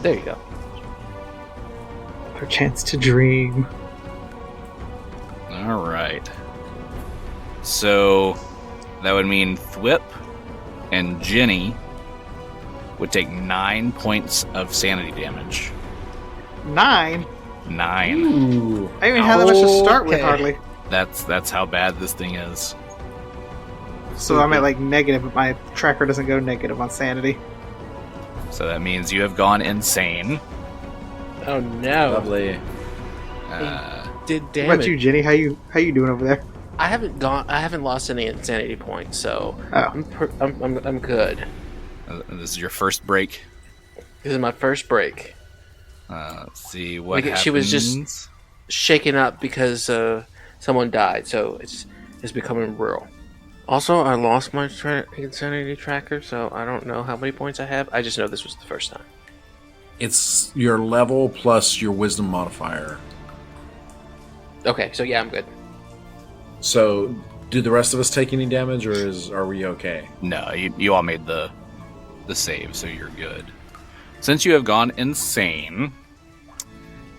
There you go. Our chance to dream. All right. So that would mean Thwip and Genny would take 9 points of sanity damage. 9? 9. Ooh. I didn't even have that much to start with, Okay. hardly. That's how bad this thing is. So I'm at like negative, but my tracker doesn't go negative on sanity. So that means you have gone insane. Oh no! Lovely. Did What damage. about you, Jenny? How you doing over there? I haven't lost any insanity points, so Oh. I'm good. This is your first break. This is my first break. Let's see what Like, happens. she was just shaken up because someone died, so it's becoming real. Also, I lost my insanity tracker, so I don't know how many points I have. I just know this was the first time. It's your level plus your wisdom modifier. Okay, so yeah, I'm good. So, do the rest of us take any damage, or are we okay? No, you all made the save, so you're good. Since you have gone insane,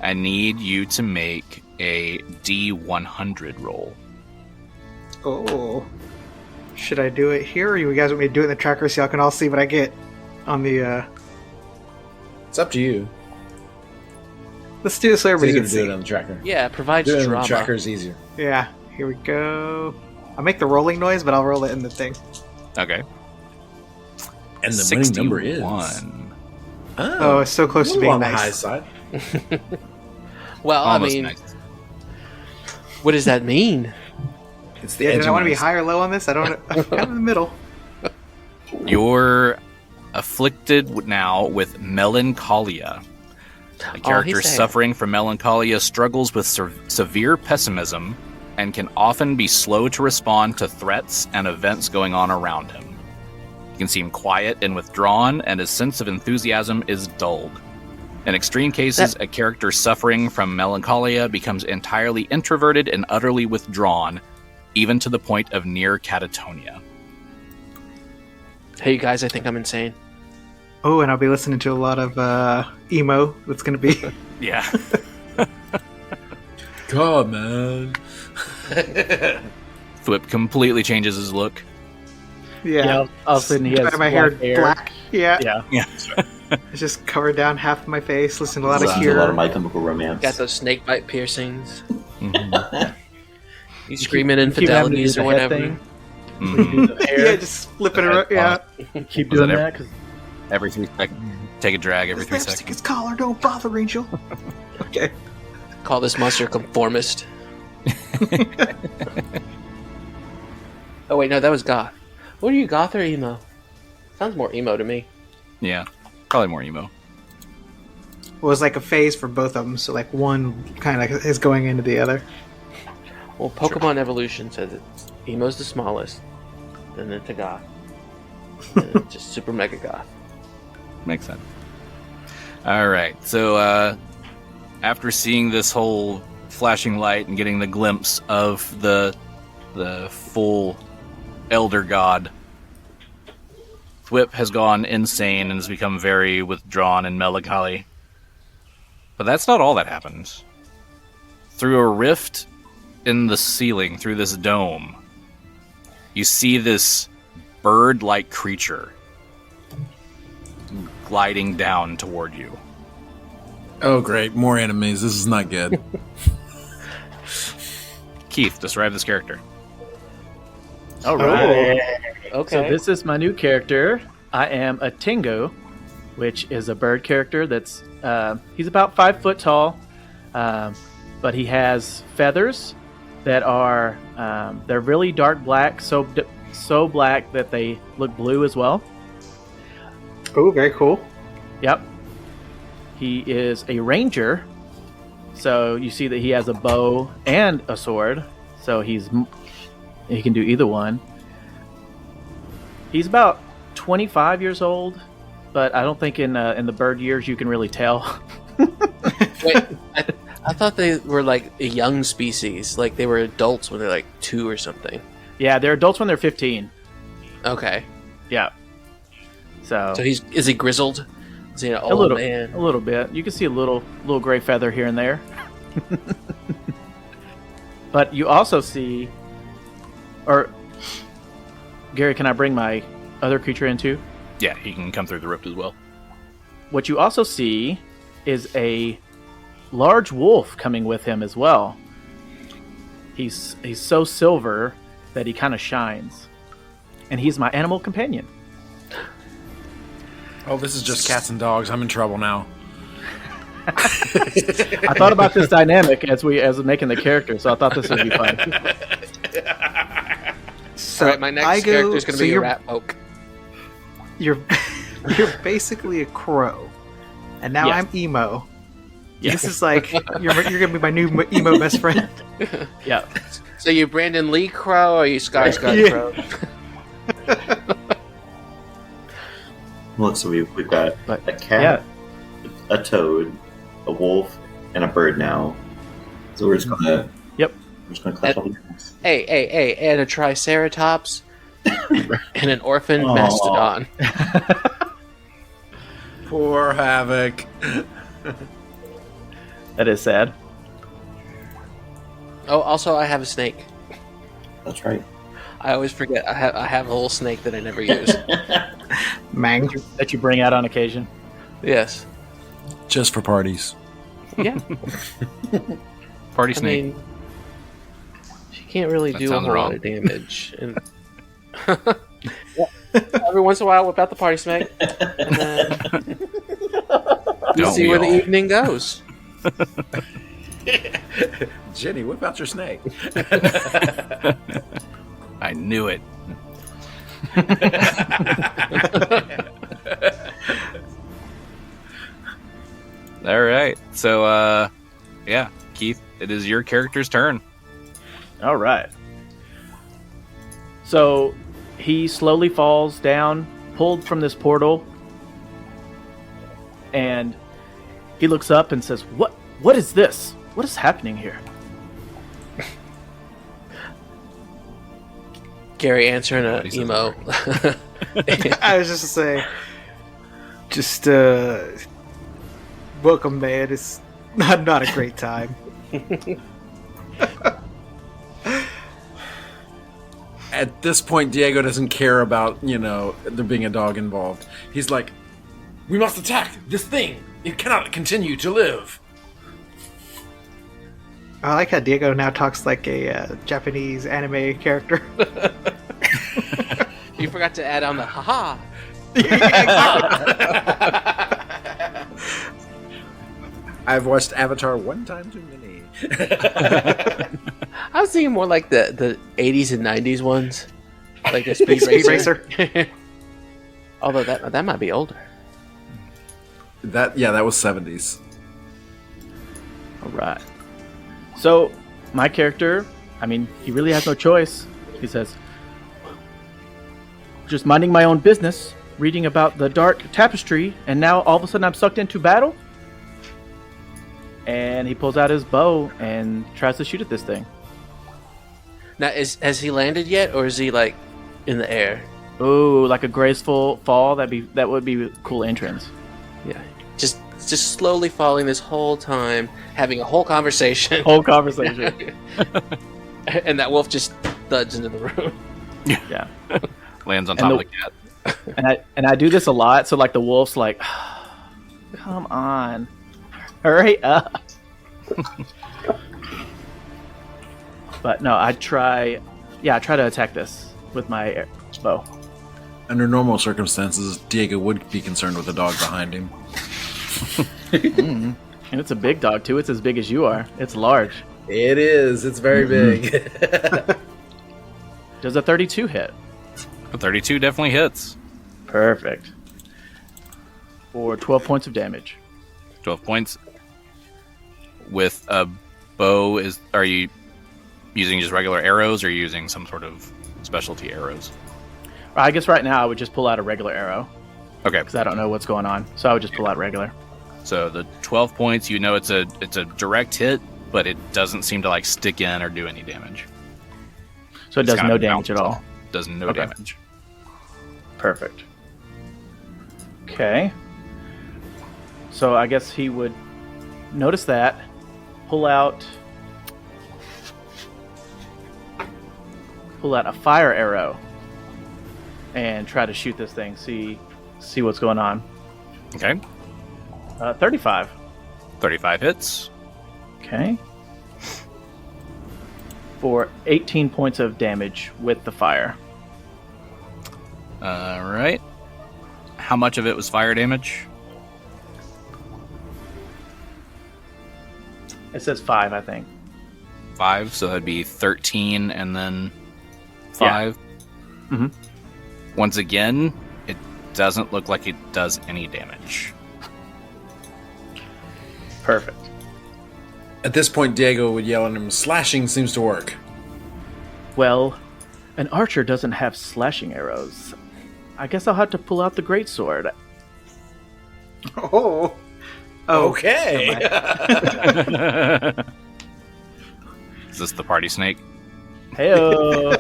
I need you to make a D100 roll. Oh. Should I do it here, or you guys want me to do it in the tracker so y'all can all see what I get on the, It's up to you. Let's do this so It's everybody easier can to do it see. on the tracker. Yeah, it provides Do it on drama. the tracker is easier. Yeah, here we go. I'll make the rolling noise, but I'll roll it in the thing. Okay. And the winning number is... 61. Oh, it's so close to a little being on the nice. high side. Well, Almost I mean, nice. what does that mean? It's the Yeah, edge did I want to be of high or low on this? I don't. I'm kind of in the middle. You're afflicted now with melancholia. A character he's saying- suffering from melancholia struggles with severe pessimism and can often be slow to respond to threats and events going on around him. He can seem quiet and withdrawn, and his sense of enthusiasm is dulled. In extreme cases, a character suffering from melancholia becomes entirely introverted and utterly withdrawn, even to the point of near catatonia. Hey, you guys, I think I'm insane. Oh, and I'll be listening to a lot of emo. That's going to be. Yeah. God, man. Thwip completely changes his look. Yeah. all of a sudden he has my hair black hair. black. Yeah. Yeah. Yeah. It's just covered down half of my face. Listen to a lot of Listen to a lot Cure. of My Chemical Romance. Got those snake bite piercings. Mhm. You screaming You keep having to do infidelities the or head whatever. thing. Mhm. You do the hair. Yeah, just flipping it around. Yeah. Keep Was doing it that because Every 3 seconds. Take a drag every His 3 lipstick seconds. is collar. Don't bother, Angel. Okay. Call this monster conformist. Oh wait, no, that was goth. What are you, goth or emo? Sounds more emo to me. Yeah. Probably more emo. It was like a phase for both of them, so like one kind of is going into the other. Well, Pokemon Evolution says it's emo's the smallest, then into goth, and then just super mega goth. Makes sense. Alright, so after seeing this whole flashing light and getting the glimpse of the full Elder God, Thwip has gone insane and has become very withdrawn and melancholy. But that's not all that happens. Through a rift in the ceiling, through this dome, you see this bird-like creature gliding down toward you. Oh, great. More enemies. This is not good. Keith, describe this character. All right. So Okay. this is my new character. I am a Tingo, which is a bird character that's he's about 5 foot tall, but he has feathers that are they're really dark black, so black that they look blue as well. Oh, very cool. Yep. He is a ranger, so you see that he has a bow and a sword, so he can do either one. He's about 25 years old, but I don't think in the bird years you can really tell. Wait, I thought they were like a young species, like they were adults when they're like 2 or something. Yeah, they're adults when they're 15. Okay. Yeah. So So is he grizzled? Is he an a old little, man? a little bit. You can see a little gray feather here and there. But you also see Or Gary, can I bring my other creature in too? Yeah, he can come through the rift as well. What you also see is a large wolf coming with him as well. He's so silver that he kind of shines. And he's my animal companion. Oh, this is just cats and dogs. I'm in trouble now. I thought about this dynamic as making the character, so I thought this would be fun. So All right, my next character is going to be a rat folk. You're basically a crow, and now Yes. I'm emo. Yes. This is like you're gonna be my new emo best friend. Yeah. So you Brandon Lee Crow or you Skarsgård Yeah. Crow? Well, so we've got But, a cat, a toad, a wolf, and a bird now. So we're just gonna. Yep. We're just gonna collect all the animals. Hey, and a Triceratops and an orphaned Aw. mastodon. Poor Havoc. That is sad. Oh, also I have a snake. That's right. I always forget. I have a little snake that I never use. Mang. That you bring out on occasion. Yes. Just for parties. Yeah. Party I snake. mean, she can't really That do a sounds whole lot wrong. of damage. And every once in a while, whip out the party snake, and then you Don't see we where all? the evening goes. Genny, whip out your snake. I knew it. All right. So, yeah, Keith, it is your character's turn. All right. So he slowly falls down, pulled from this portal, and he looks up and says, What is this? What is happening here?" Gary answering a He says emo. I was just to say, welcome, man. It's not a great time. At this point, Diego doesn't care about, there being a dog involved. He's like, we must attack this thing. It cannot continue to live. I like how Diego now talks like a Japanese anime character. You forgot to add on the haha. I've watched Avatar one time too many. I was thinking more like the 80s and 90s ones, like the Speed Speed Racer. Although that might be older. That was 70s. All right. So my character, he really has no choice. He says, "Just minding my own business, reading about the dark tapestry, and now all of a sudden I'm sucked into battle?" And he pulls out his bow and tries to shoot at this thing. Now, has he landed yet, or is he like in the air? Ooh, like a graceful fall. That would be a cool entrance. Yeah, just slowly falling this whole time, having a whole conversation, Whole conversation. and that wolf just thuds into the room. Yeah. Lands on And top the- of the cat. And I do this a lot, so like the wolf's like, "Come on, hurry up." But no, I try to attack this with my bow. Under normal circumstances, Diego would be concerned with the dog behind him. And it's a big dog too. It's as big as you are. It's large. It is. It's very big. Does a 32 hit? A 32 definitely hits. Perfect. For 12 points of damage. 12 points. With a bow, are you using just regular arrows, or are you using some sort of specialty arrows? I guess right now I would just pull out a regular arrow Okay, because I don't know what's going on. So I would just pull out regular. so the 12 points, it's a direct hit, but it doesn't seem to like stick in or do any damage. So it It's does kind no of damage at bounces all. Does no Okay. damage. Perfect. Okay. So I guess he would notice that, pull out pull out a fire arrow and try to shoot this thing. See what's going on. Okay. 35. 35 hits. Okay. For 18 points of damage with the fire. All right. How much of it was fire damage? It says 5, I think. 5, so that'd be 13 and then 5. Yeah. Mm-hmm. Once again, it doesn't look like it does any damage. Perfect. At this point, Diego would yell at him, "Slashing seems to work." Well, an archer doesn't have slashing arrows. I guess I'll have to pull out the greatsword. Oh. Okay. Is this the party snake? Heyo.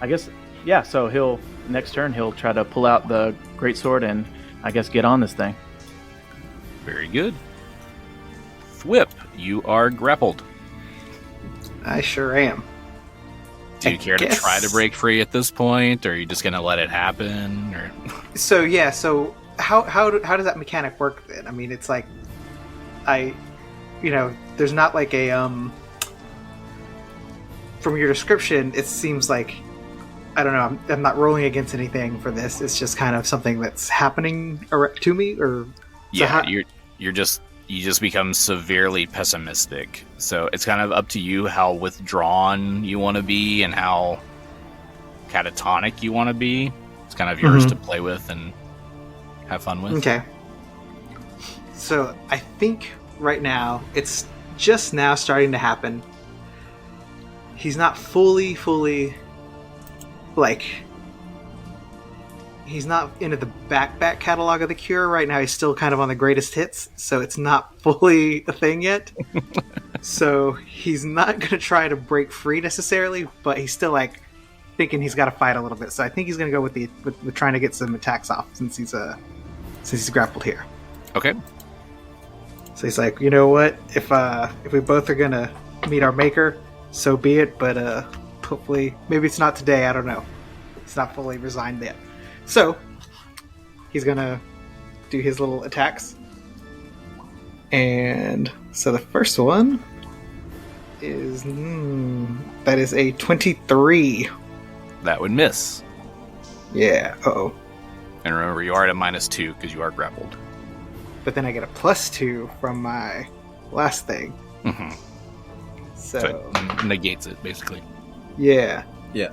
I guess, yeah, so next turn he'll try to pull out the greatsword and I guess get on this thing. Very good. Thwip, you are grappled. I sure am. Do you care to try to break free at this point, or are you just going to let it happen? Or So how does that mechanic work then? I mean, it's like there's not like a from your description, it seems like, I don't know, I'm not rolling against anything for this. It's just kind of something that's happening to me, or you just become severely pessimistic. So it's kind of up to you how withdrawn you want to be and how catatonic you want to be. It's kind of yours to play with and have fun with. Okay. So I think right now it's just now starting to happen. He's not fully like, he's not into the back catalog of the Cure right now. He's still kind of on the greatest hits, so it's not fully a thing yet. So he's not going to try to break free necessarily, but he's still like thinking he's got to fight a little bit. So I think he's going to go with trying to get some attacks off since he's grappled here. Okay. So he's like, you know what? If we both are going to meet our maker, so be it. But hopefully, maybe it's not today. I don't know. It's not fully resigned yet. So he's gonna do his little attacks, and so the first one is that is a 23. That would miss. Yeah. Uh-oh. And remember, you are at a -2 because you are grappled. But then I get a +2 from my last thing. Mm-hmm. So it negates it, basically. Yeah. Yeah.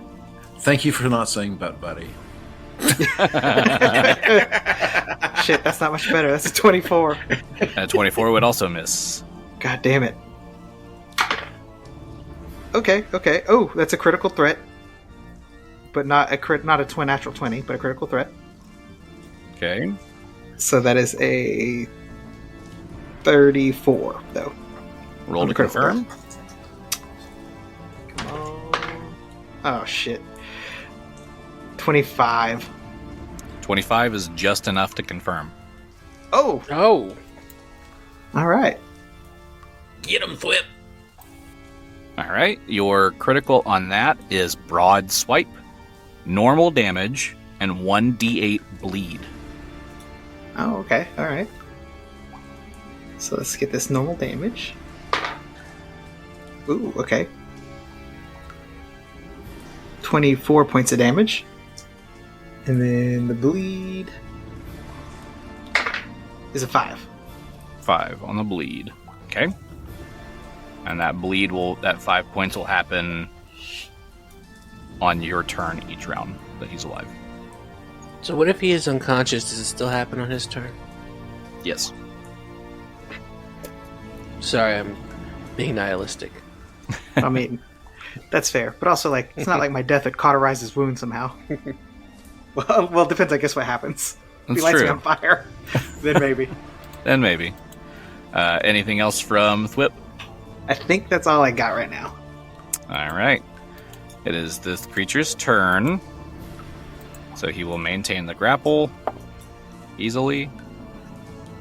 Thank you for not saying butt buddy. Shit, that's not much better. That's a 24. And a 24 would also miss. God damn it. Okay. Oh, that's a critical threat. But not a natural 20, but a critical threat. Okay. So that is a 34, though. Roll to confirm. Come on. Oh, shit. 25. 25 is just enough to confirm. Oh! Alright. Get him, Thwip. Alright, your critical on that is broad swipe, normal damage, and 1d8 bleed. Oh, okay. Alright. So let's get this normal damage. Ooh, okay. 24 points of damage. And then the bleed is a 5. 5 on the bleed. Okay. And that 5 points will happen on your turn each round that he's alive. So what if he is unconscious? Does it still happen on his turn? Yes. Sorry, I'm being nihilistic. I mean, that's fair. But also, like, it's not like my death would cauterize his wound somehow. Well, it depends, I guess, what happens. If he lights me on fire, then maybe. Then maybe. Anything else from Thwip? I think that's all I got right now. Alright. It is this creature's turn. So he will maintain the grapple easily.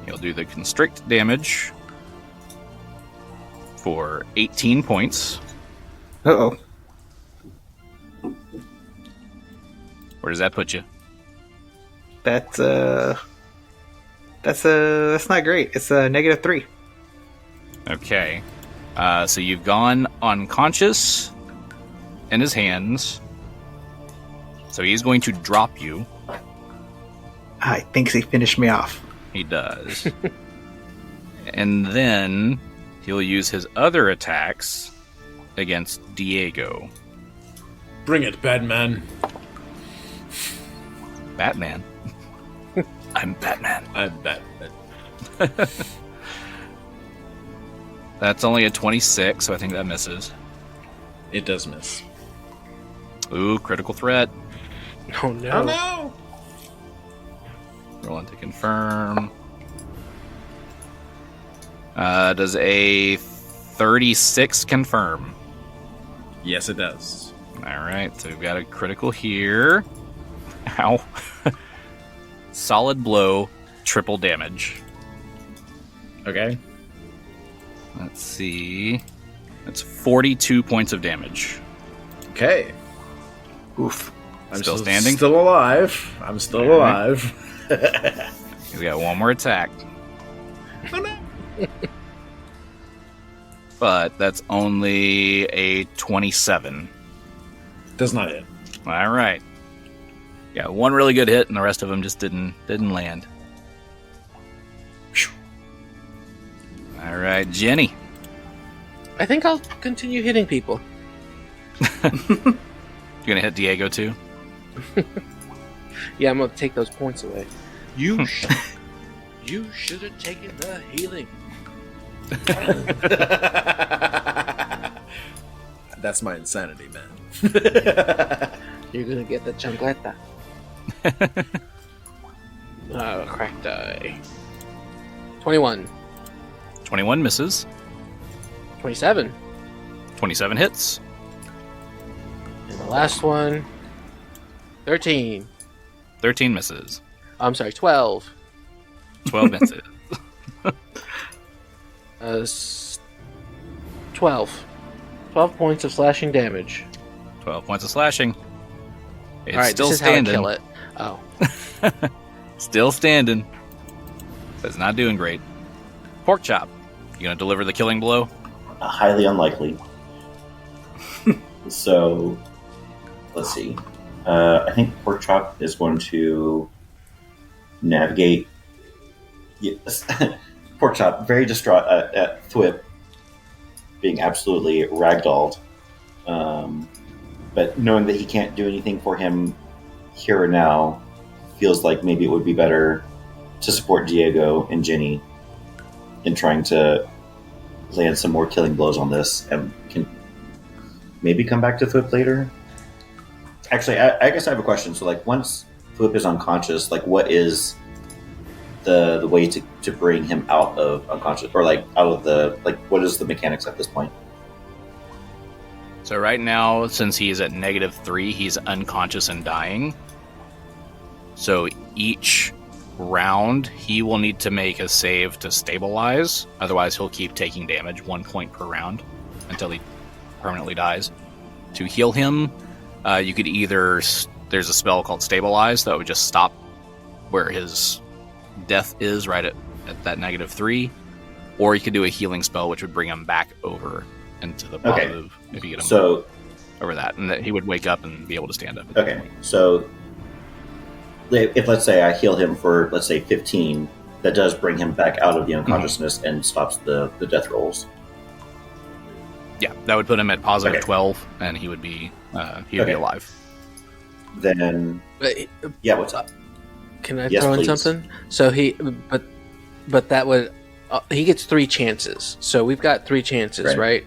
He'll do the constrict damage for 18 points. Uh-oh. Where does that put you? That's not great. It's a -3. Okay. So you've gone unconscious in his hands. So he's going to drop you. I think he finished me off. He does. And then he'll use his other attacks against Diego. Bring it, Batman. Batman? I'm Batman. I'm Batman. That's only a 26, so I think that misses. It does miss. Ooh, critical threat. Oh no. Oh no! Rolling to confirm. Does a 36 confirm? Yes, it does. Alright, so we've got a critical here. Ow. Solid blow, triple damage. Okay. Let's see. That's 42 points of damage. Okay. Oof. I'm Still standing? Still alive. I'm still alive. He's got one more attack. Oh no! But that's only a 27. Does not hit. All right. Yeah, one really good hit, and the rest of them just didn't land. All right, Genny. I think I'll continue hitting people. You gonna hit Diego too? Yeah, I'm gonna take those points away. You should have taken the healing. That's my insanity, man. You're gonna get the chancleta. Crack die. 21. 21 misses. 27. 27 hits. And the last one. 13. 13 misses. I'm sorry, 12. 12 misses. 12. 12 points of slashing damage. 12 points of slashing. It's Alright, still this is standing. how I kill it. Oh. Still standing. But it's not doing great. Porkchop, you gonna deliver the killing blow? Highly unlikely. So, let's see. I think Porkchop is going to navigate. Yes. Porkchop, very distraught at Thwip being absolutely ragdolled. But knowing that he can't do anything for him here or now, feels like maybe it would be better to support Diego and Genny in trying to land some more killing blows on this, and can maybe come back to Thwip later. Actually, I guess I have a question. So, like, once Thwip is unconscious, like, what is the way to bring him out of unconscious, or like out of the, like, what is the mechanics at this point? So right now, since he's at -3, he's unconscious and dying. So each round, he will need to make a save to stabilize. Otherwise, he'll keep taking damage, 1 point per round, until he permanently dies. To heal him, you could either... There's a spell called Stabilize that would just stop where his death is, right at that -3. Or you could do a healing spell, which would bring him back over into the positive, if you get him over that. And that he would wake up and be able to stand up. Okay, so if, let's say, I heal him for, let's say, 15, that does bring him back out of the unconsciousness and stops the death rolls. Yeah, that would put him at positive Okay. 12, and he would be be alive. Then, yeah, what's up? Can I Yes, throw in please. something? So but that would he gets 3 chances. So we've got 3 chances, right?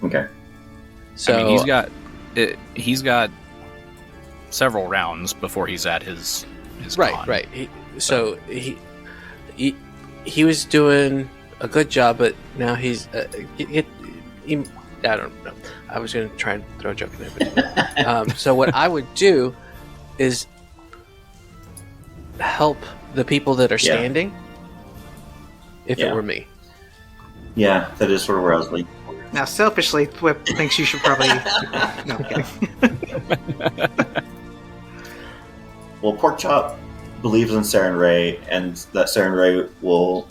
Okay. So I mean, he's got several rounds before he's at his right, con. right. He was doing a good job, but now he's I don't know. I was going to try and throw a joke in there, but so what I would do is help the people that are standing. If it were me. Yeah, that is sort of where I was leaning. Now, selfishly, Thwip thinks you should probably. No, I'm kidding. Well, Porkchop believes in Saren Ray, and that Saren Ray will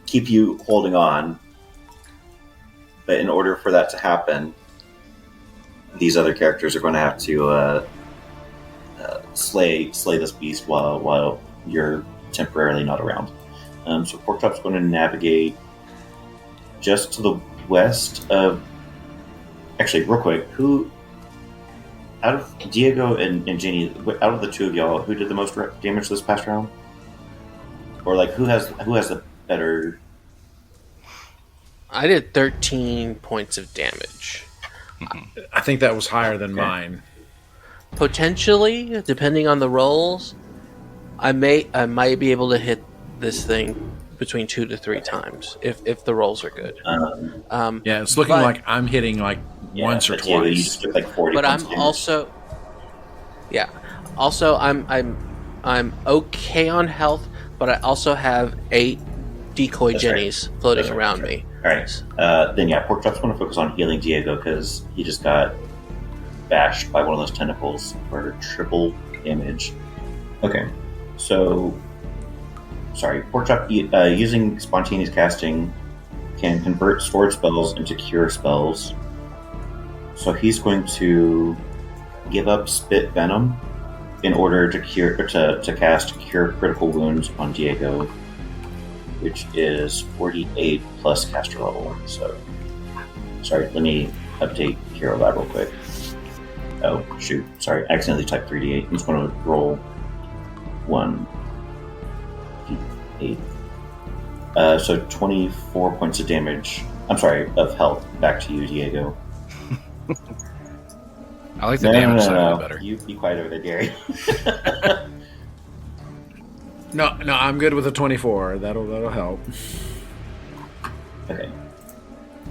keep you holding on. But in order for that to happen, these other characters are going to have to slay this beast while you're temporarily not around. So Porkchop's going to navigate just to the west of... Actually, real quick, who... Out of Diego and Genny, out of the two of y'all, who did the most damage this past round? Or, like, who has the better... I did 13 points of damage. I think that was higher than mine. Potentially, depending on the rolls, I might be able to hit this thing between 2 to 3 times if the rolls are good. Yeah, it's looking like I'm hitting like once or Diego, you twice. just took like 40 But points I'm of damage. also, also I'm okay on health, but I also have 8 decoy That's Jennies right. floating That's right. around That's me. Alright, then yeah, Porkchop's going to focus on healing Diego because he just got bashed by one of those tentacles for triple damage. Okay, so... Sorry, Porkchop using spontaneous casting can convert stored spells into cure spells. So he's going to give up Spit Venom in order to cast Cure Critical Wounds on Diego, which is 48 plus caster level. So, sorry, let me update Hero Lab real quick. Oh, shoot. Sorry, I accidentally typed 3d8. I'm just going to roll 1d8. So 24 points of damage. I'm sorry, of health. Back to you, Diego. I like the damage side of it better. You be quiet over there, Gary. No, I'm good with a 24. That'll help. Okay.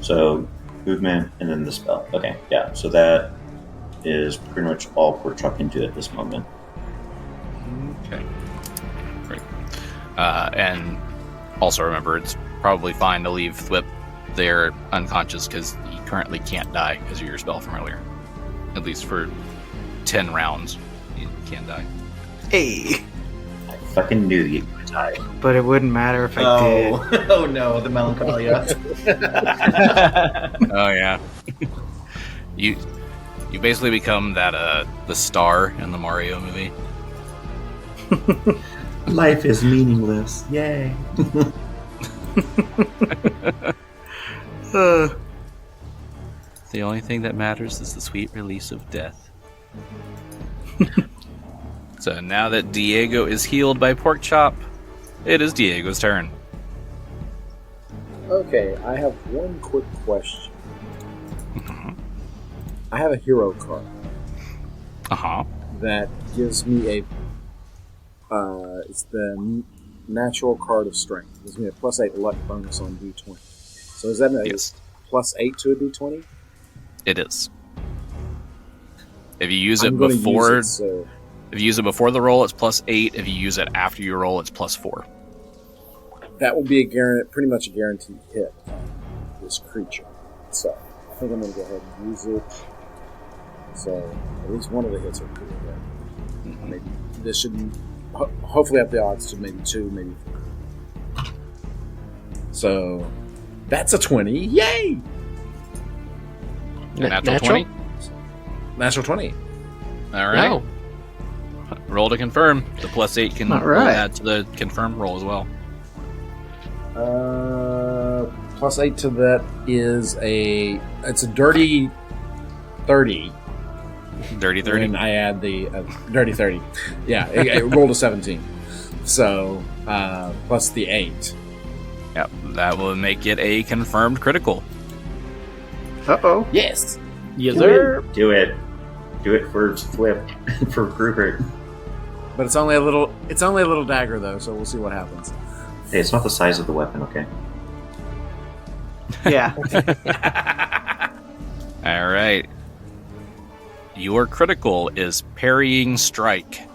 So, movement and then the spell. Okay, yeah. So that is pretty much all Porkchop can do at this moment. Okay. Great. And also remember, it's probably fine to leave Thwip there unconscious because he currently can't die because of your spell from earlier. At least for 10 rounds, he can't die. Hey, I fucking knew you would die. but it wouldn't matter if I did. Oh no, the melancholia. Oh yeah. You basically become that the star in the Mario movie. Life is meaningless. Yay. The only thing that matters is the sweet release of death. So now that Diego is healed by Porkchop, it is Diego's turn. Okay, I have one quick question. I have a hero card that gives me a it's the natural card of strength. It gives me a +8 luck bonus on D20. So is that a Yes, +8 to a D20? it is. If you use it I'm gonna before, use it, so if you use it before the roll, it's +8. If you use it after you roll, it's +4. that will be pretty much a guaranteed hit on this creature. So I think I'm going to go ahead and use it. So at least one of the hits are pretty good. Maybe this should hopefully up the odds to maybe 2, maybe 3. So that's a 20. Yay! Natural 20. Natural 20. All right. No. Roll to confirm. The +8 can All right. add to the confirmed roll as well. +8 to that is it's a dirty 30. Dirty 30. And I add the dirty 30. Yeah, it rolled a 17. So plus the 8. Yep, that will make it a confirmed critical. Uh-oh. Yes. Yes, sir. Do it. Do it for Thwip, for Grubert. But it's only a little dagger though, so we'll see what happens. Hey, it's not the size of the weapon, okay? Yeah. All right. Your critical is parrying strike,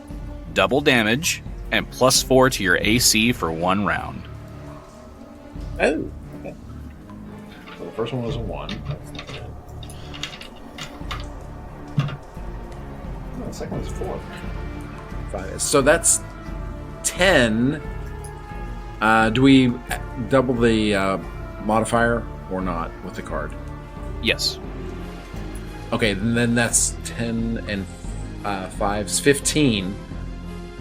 double damage, and +4 to your AC for 1 round. Oh. Okay. first one was a 1. That's not good. No, the second one's a 4. 5. So that's 10. Do we double the modifier or not with the card? Yes. Okay, then that's 10 and 5's 15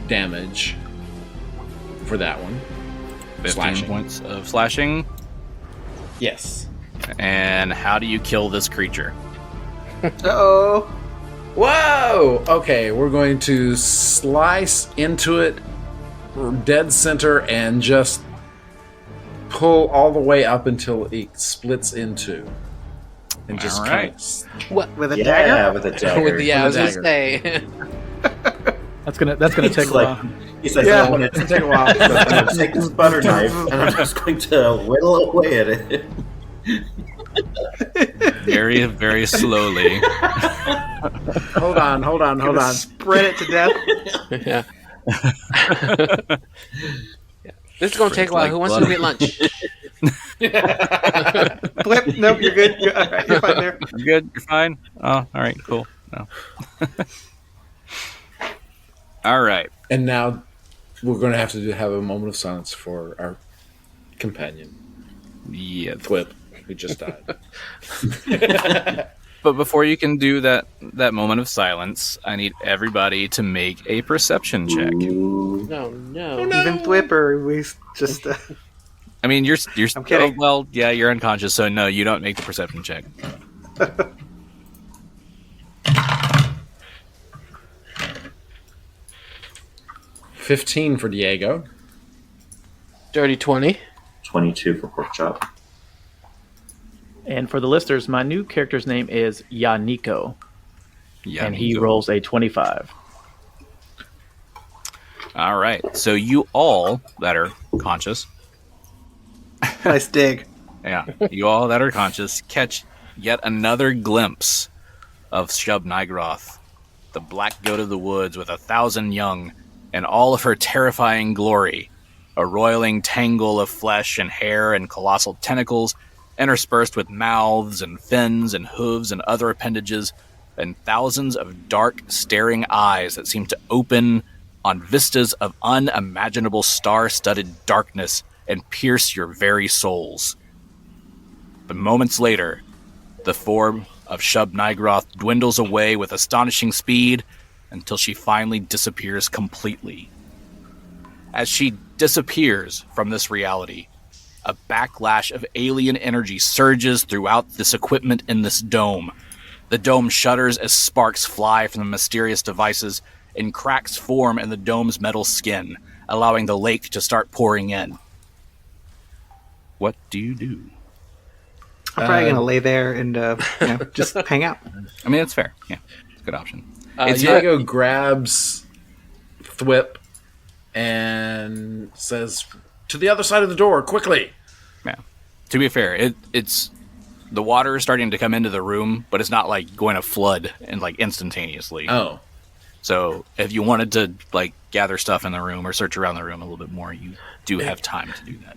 damage for that one. 15 Slashing. points of slashing. Yes. And how do you kill this creature? Uh-oh. Whoa! Okay, we're going to slice into it dead center and just pull all the way up until it splits in two. And just All right. What? With a Yeah, dagger? with a dagger. With the, I was With a gonna say. That's gonna take a while. He's like, Yeah, I'm going it's to gonna take a while. take this butter knife and I'm just going to whittle away at it. Very, very slowly. Hold on. Spread it to death. Yeah. This is gonna take a while. Like Who wants butter. to get lunch? Thwip, nope, you're good. You're, all right, you're fine there. You good? You're fine? Oh, all right, cool. No. All right. And now we're going to have a moment of silence for our companion, Yeah. Thwip, who just died. But before you can do that moment of silence, I need everybody to make a perception check. No. Even Thwip, or we just. I mean, you're I'm kidding. well, yeah, you're unconscious, so no, you don't make the perception check. $15 for Diego. Dirty 20. 22 for Porkchop. And for the listeners, my new character's name is Yaneeko, Yeah. and he rolls a 25. All right. So you all that are conscious, Nice dig. yeah, you all that are conscious catch yet another glimpse of Shub Nigroth, the black goat of the woods with 1,000 young, and all of her terrifying glory, a roiling tangle of flesh and hair and colossal tentacles, interspersed with mouths and fins and hooves and other appendages, and thousands of dark, staring eyes that seem to open on vistas of unimaginable star-studded darkness and pierce your very souls. But moments later, the form of Shub Nigroth dwindles away with astonishing speed until she finally disappears completely. As she disappears from this reality, a backlash of alien energy surges throughout this equipment in this dome. The dome shudders as sparks fly from the mysterious devices, and cracks form in the dome's metal skin, allowing the lake to start pouring in. What do you do? I'm probably going to lay there and just hang out. I mean, it's fair. Yeah, it's a good option. Diego grabs Thwip and says, "To the other side of the door, quickly!" Yeah. To be fair, it's the water is starting to come into the room, but it's not like going to flood and like instantaneously. Oh. So if you wanted to like gather stuff in the room or search around the room a little bit more, you do have time to do that.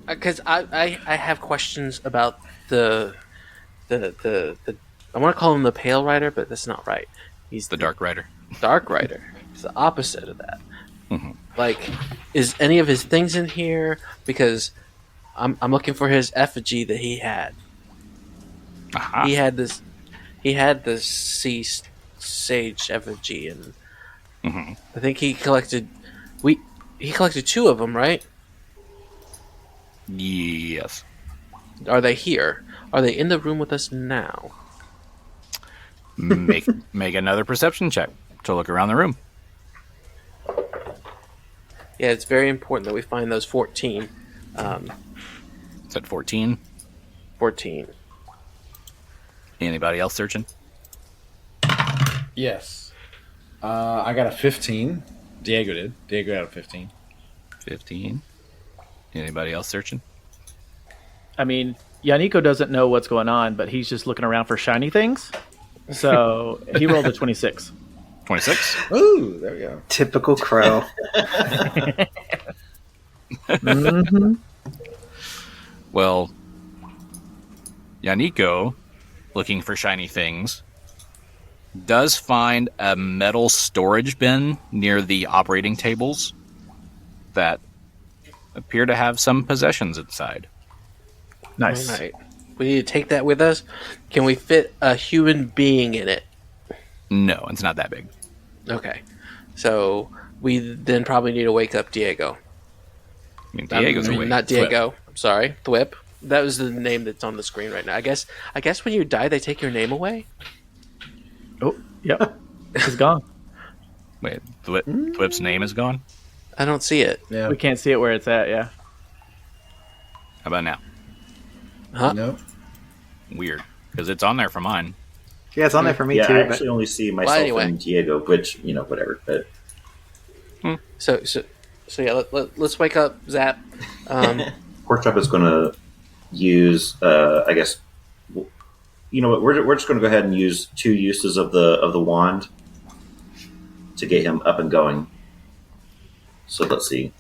Because I have questions about the I want to call him the Pale Rider, but that's not right. He's The Dark Rider. Dark Rider. It's the opposite of that. Mm-hmm. Like, is any of his things in here? Because I'm looking for his effigy that he had. Aha. He had the sea sage effigy, and Mm-hmm. I think he collected two of them, right? Yes. Are they here? Are they in the room with us now? Make another perception check to look around the room. Yeah, it's very important that we find those 14. Is that 14? 14. Anybody else searching? Yes. I got a 15. Diego did. Diego got a 15. 15. Anybody else searching? I mean, Yaneeko doesn't know what's going on, but he's just looking around for shiny things. So he rolled a 26. 26. Ooh, there we go. Typical crow. Mm-hmm. Well, Yaneeko, looking for shiny things, does find a metal storage bin near the operating tables that appear to have some possessions inside. Nice. All right. We need to take that with us. Can we fit a human being in it? No, it's not that big. Okay. So we then probably need to wake up Diego. I mean, Diego's awake. Not Diego. I'm sorry. Thwip. That was the name that's on the screen right now. I guess when you die, they take your name away? Oh, yep. It's gone. Wait, Thwip's name is gone? I don't see it. Yeah. We can't see it where it's at, yeah. How about now? Huh? No. Weird, because it's on there for mine. Yeah, it's on there for me Yeah, too. I But actually only see myself anyway. and Diego, which, whatever. But So yeah, let's wake up Zap. Porkchop is going to use, I guess, you know what? We're just going to go ahead and use 2 uses of the wand to get him up and going. So let's see.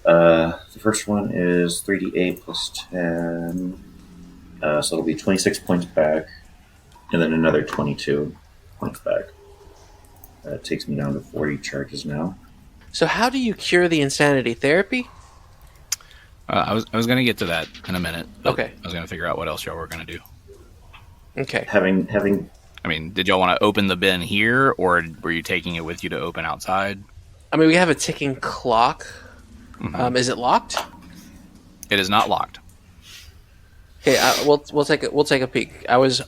The first one is 3d8 plus 10, so it'll be 26 points back, and then another 22 points back. That takes me down to 40 charges now. So how do you cure the insanity? Therapy? I was going to get to that in a minute. But Okay. I was going to figure out what else y'all were going to do. Okay. Having I mean, did y'all want to open the bin here, or were you taking it with you to open outside? I mean, we have a ticking clock. Is it locked? It is not locked. Okay, we'll take a peek. I was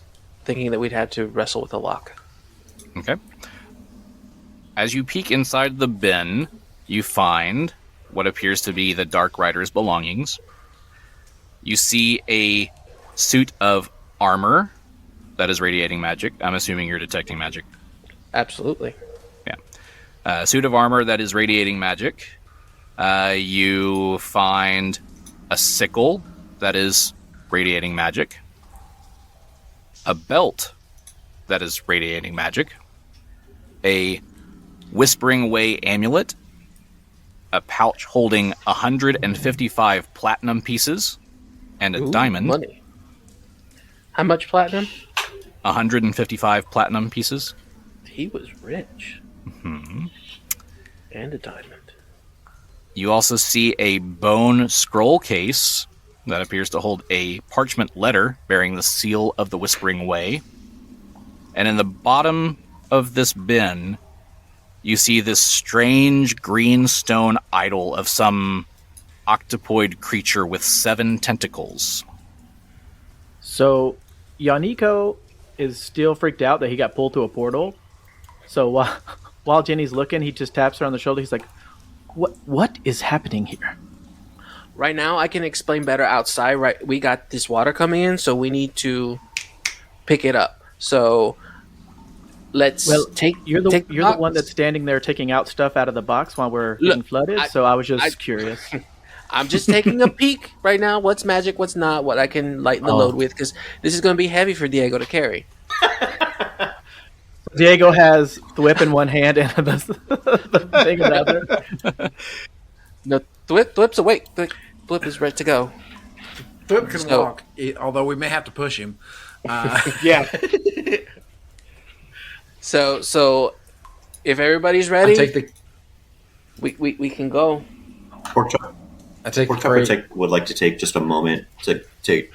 thinking that we'd had to wrestle with a lock. Okay. As you peek inside the bin, you find what appears to be the Dark Rider's belongings. You see a suit of armor that is radiating magic. I'm assuming you're detecting magic. Absolutely. Yeah. A suit of armor that is radiating magic. You find a sickle that is radiating magic. A belt that is radiating magic. A Whispering Way amulet. A pouch holding 155 platinum pieces. And a Ooh, diamond. Money. How much platinum? 155 platinum pieces. He was rich. Mm-hmm. And a diamond. You also see a bone scroll case that appears to hold a parchment letter bearing the seal of the Whispering Way. And in the bottom of this bin, you see this strange green stone idol of some octopoid creature with 7 tentacles. So, Yaneeko is still freaked out that he got pulled through a portal. So while Genny's looking, he just taps her on the shoulder. He's like, "What is happening here?" Right now, I can explain better outside. Right, we got this water coming in, so we need to pick it up. So let's take. You're the box. one that's standing there taking out stuff out of the box while we're getting flooded. So I was just curious. I'm just taking a peek right now. What's magic? What's not? What I can lighten the load with? Because this is going to be heavy for Diego to carry. Diego has the whip in one hand and the thing in the other. No, Thwip's awake. Thwip is ready to go. Thwip can walk, although we may have to push him. Yeah. So if everybody's ready, I take the. we can go. Porkchop I take the Porkchop crate. would like to take just a moment to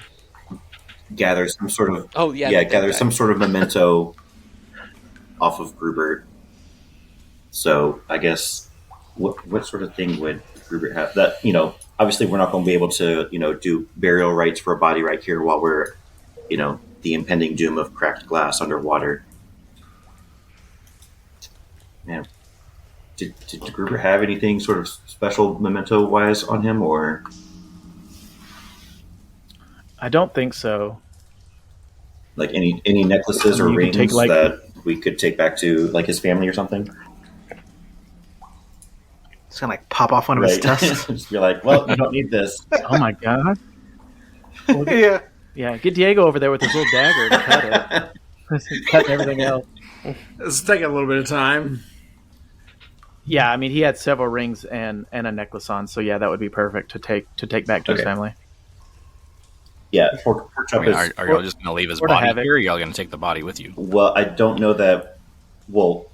gather some sort of gather some sort of memento off of Grubert. So I guess what sort of thing would Grubert have? That obviously we're not going to be able to do burial rites for a body right here while we're the impending doom of cracked glass underwater. Man, did Grubert have anything sort of special memento wise on him, or? I don't think so. Like any necklaces or You could rings take, that we could take back to his family or something? it's gonna pop off one of his tusks. Just be like, well, you don't need this. Oh my god. Yeah. Yeah, get Diego over there with his little dagger to cut it. Cut everything else. This is taking a little bit of time. Yeah, I mean he had several rings and a necklace on, so yeah, that would be perfect to take back to his Okay. family. Yeah, Porkchop are y'all just going to leave his or to body have it. here, or y'all going to take the body with you? Well, I don't know that. Well,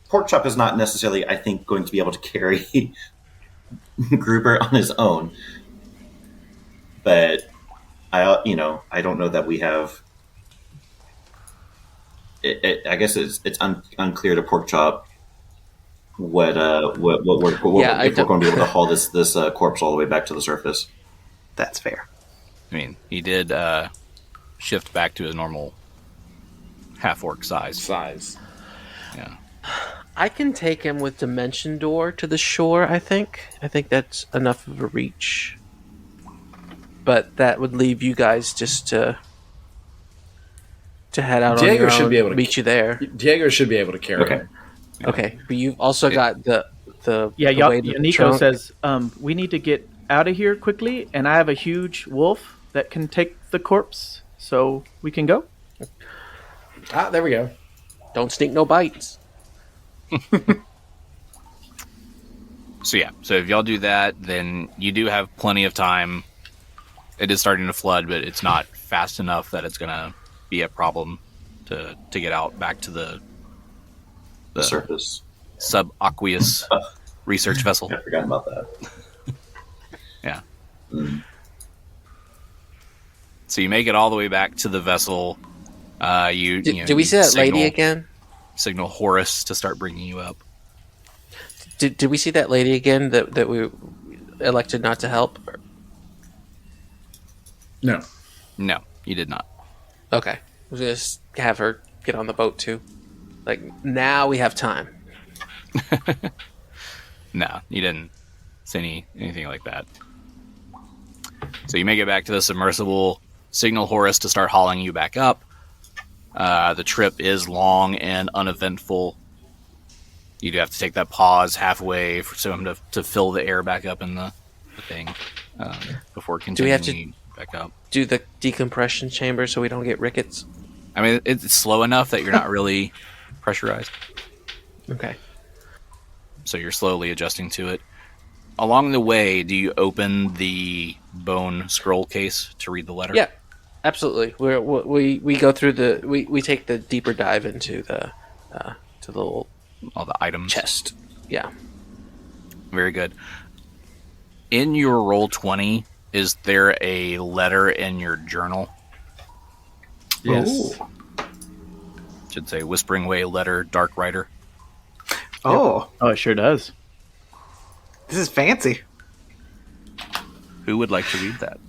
Porkchop is not necessarily, I think, going to be able to carry Grubert on his own. But I don't know that we have. I guess it's unclear to Porkchop what if we're going to be able to haul this corpse all the way back to the surface. That's fair. I mean, he did shift back to his normal half-orc size. Yeah. I can take him with Dimension Door to the shore, I think. I think that's enough of a reach. But that would leave you guys just to head out Diego on your should own, be able to meet you there. Diego should be able to carry him. Okay, but you've also got the Yaneeko trunk. says, we need to get out of here quickly, and I have a huge wolf that can take the corpse, so we can go. Ah, there we go. Don't sneak no bites. So if y'all do that, then you do have plenty of time. It is starting to flood, but it's not fast enough that it's going to be a problem to get out back to the surface subaqueous research vessel. I forgot about that. Yeah. Mm. So you make it all the way back to the vessel. Did we see that lady again? Signal Horus to start bringing you up. Did we see that lady again that we elected not to help? No. No, you did not. Okay. We'll just have her get on the boat too. Like, now we have time. No, you didn't see anything like that. So you make it back to the submersible, signal Horus to start hauling you back up. The trip is long and uneventful. You do have to take that pause halfway for him to fill the air back up in the thing before continuing back up. Do the decompression chamber so we don't get rickets? I mean, it's slow enough that you're not really pressurized. Okay. So you're slowly adjusting to it. Along the way, do you open the bone scroll case to read the letter? Yeah, absolutely. We go through we take the deeper dive into the little All the items. chest. Yeah. Very good. In your roll 20, is there a letter in your journal? Yes. Ooh. Should say Whispering Way letter, Dark Rider. Oh, Oh, it sure does. this is fancy. Who would like to read that?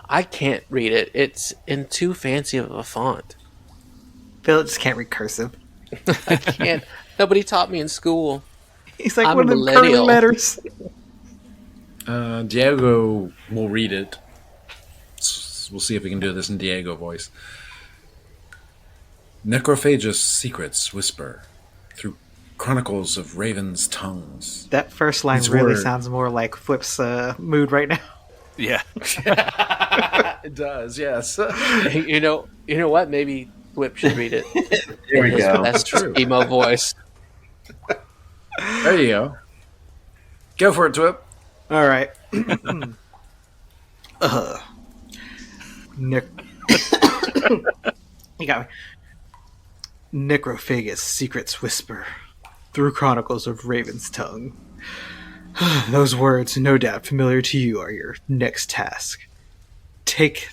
I can't read it. It's in too fancy of a font. Phillip just can't read cursive. I can't. Nobody taught me in school. He's like I'm one a of them curly millennial. letters. Diego will read it. We'll see if we can do this in Diego voice. Necrophagous secrets whisper through chronicles of ravens' tongues. That first line These really were- sounds more like Thwip's mood right now. Yeah. It does, yes. You know what? Maybe Thwip should read it. Here we His go. best True. emo voice. There you go. Go for it, Thwip. All right. You got me. Necrophagous secrets whisper through chronicles of Raven's tongue. Those words, no doubt familiar to you, are your next task. Take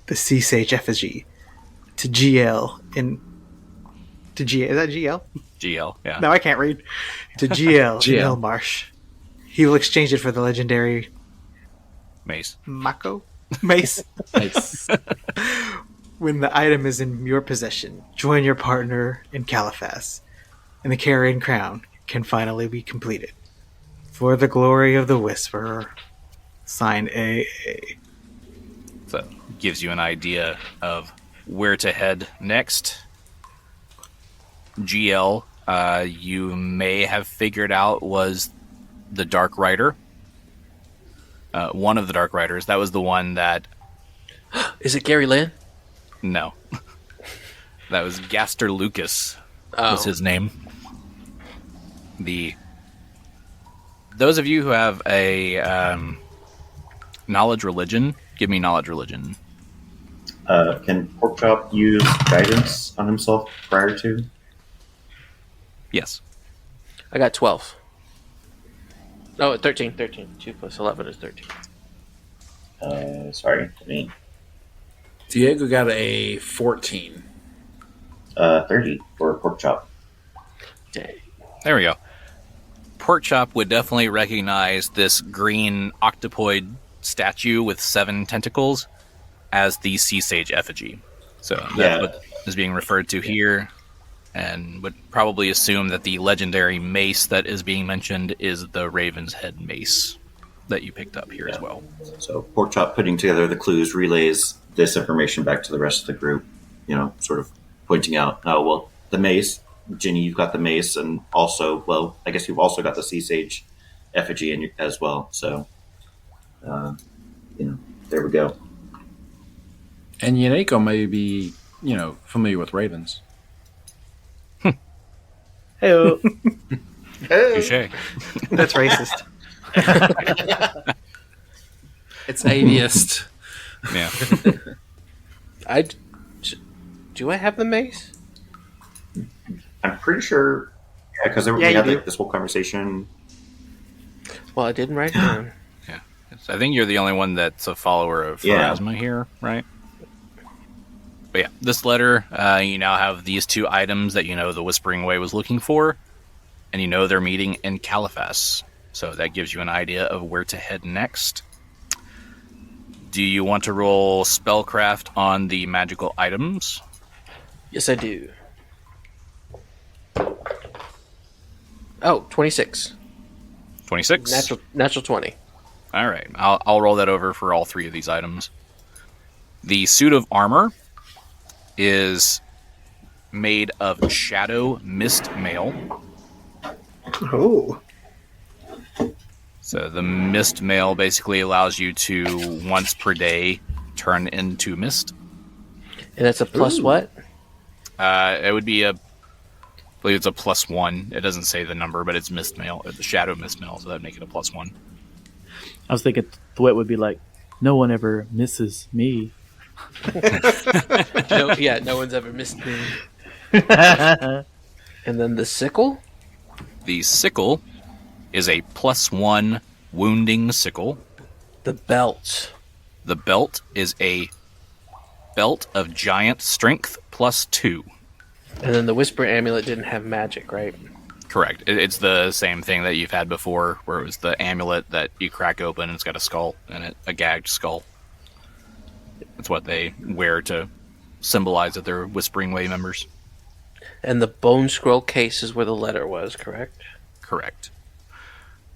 the sea sage effigy to GL in. To GL? Is that GL? GL, yeah. No, I can't read. To GL, in GL. Elmarsh. He will exchange it for the legendary Mace. Mako? Mace. Nice. When the item is in your possession, join your partner in Caliphas, and the Carrion Crown can finally be completed. For the glory of the Whisperer. Signed AA. So gives you an idea of where to head next. GL, you may have figured out, was the Dark Rider. One of the Dark Riders. That was the one that... Is it Gary Lynn? No. That was Gaster Lucas. Oh. Was his name. Those of you who have a Knowledge religion. Give me knowledge religion. Can Porkchop use guidance on himself prior to? Yes. I got 12. No, 13. 2 plus 11 is 13. Sorry, me. Diego got a 14. 30 for Porkchop. Dang. There we go. Porkchop would definitely recognize this green octopoid statue with 7 tentacles as the sea sage effigy. So that's what is being referred to here, and would probably assume that the legendary mace that is being mentioned is the Raven's Head mace that you picked up here as well. So Porkchop, putting together the clues, relays this information back to the rest of the group, sort of pointing out, the mace, Genny, you've got the mace, and also, I guess you've also got the sea sage effigy as well. So, there we go. And Yaneeko may be, familiar with ravens. Hey, Touché. That's racist. It's atheist. Yeah. Do I have the mace? I'm pretty sure, because we had this whole conversation. Well, I didn't write it down. Yeah. I think you're the only one that's a follower of Pharasma here, right? But yeah, this letter, you now have these 2 items that the Whispering Way was looking for, and they're meeting in Caliphas. So that gives you an idea of where to head next. Do you want to roll Spellcraft on the magical items? Yes, I do. Oh, 26. 26? Natural 20. All right. I'll roll that over for all 3 of these items. The suit of armor is made of shadow mist mail. Oh. So the mist mail basically allows you to, once per day, turn into mist. And that's a plus what? It would be I believe it's a +1. It doesn't say the number, but it's mist mail, the shadow mist mail, so that'd make it a +1. I was thinking Thwip would be like, no one ever misses me. No one's ever missed me. And then the sickle? The sickle is a +1 wounding sickle. The belt. The belt is a belt of giant strength +2. And then the Whisper Amulet didn't have magic, right? Correct. It's the same thing that you've had before, where it was the amulet that you crack open and it's got a skull in it, a gagged skull. That's what they wear to symbolize that they're Whispering Way members. And the bone scroll case is where the letter was, correct? Correct.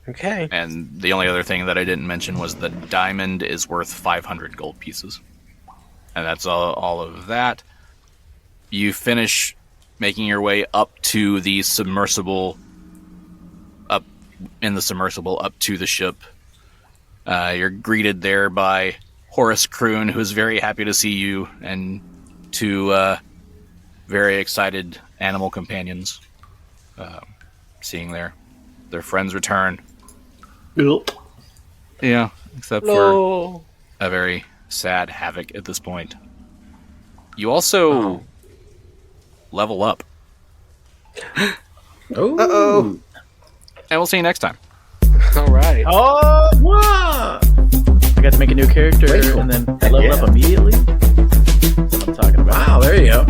Okay. And the only other thing that I didn't mention was the diamond is worth 500 gold pieces. And that's all of that. You finish making your way up to the submersible, up to the ship. You're greeted there by Horace Kroon, who's very happy to see you, and 2 very excited animal companions, seeing their friends return. Yeah, except for a very sad Havoc at this point. You also level up. Oh. And we'll see you next time. All right. Oh, what? I got to make a new character and then level up immediately. That's what I'm talking about. Wow, there you go.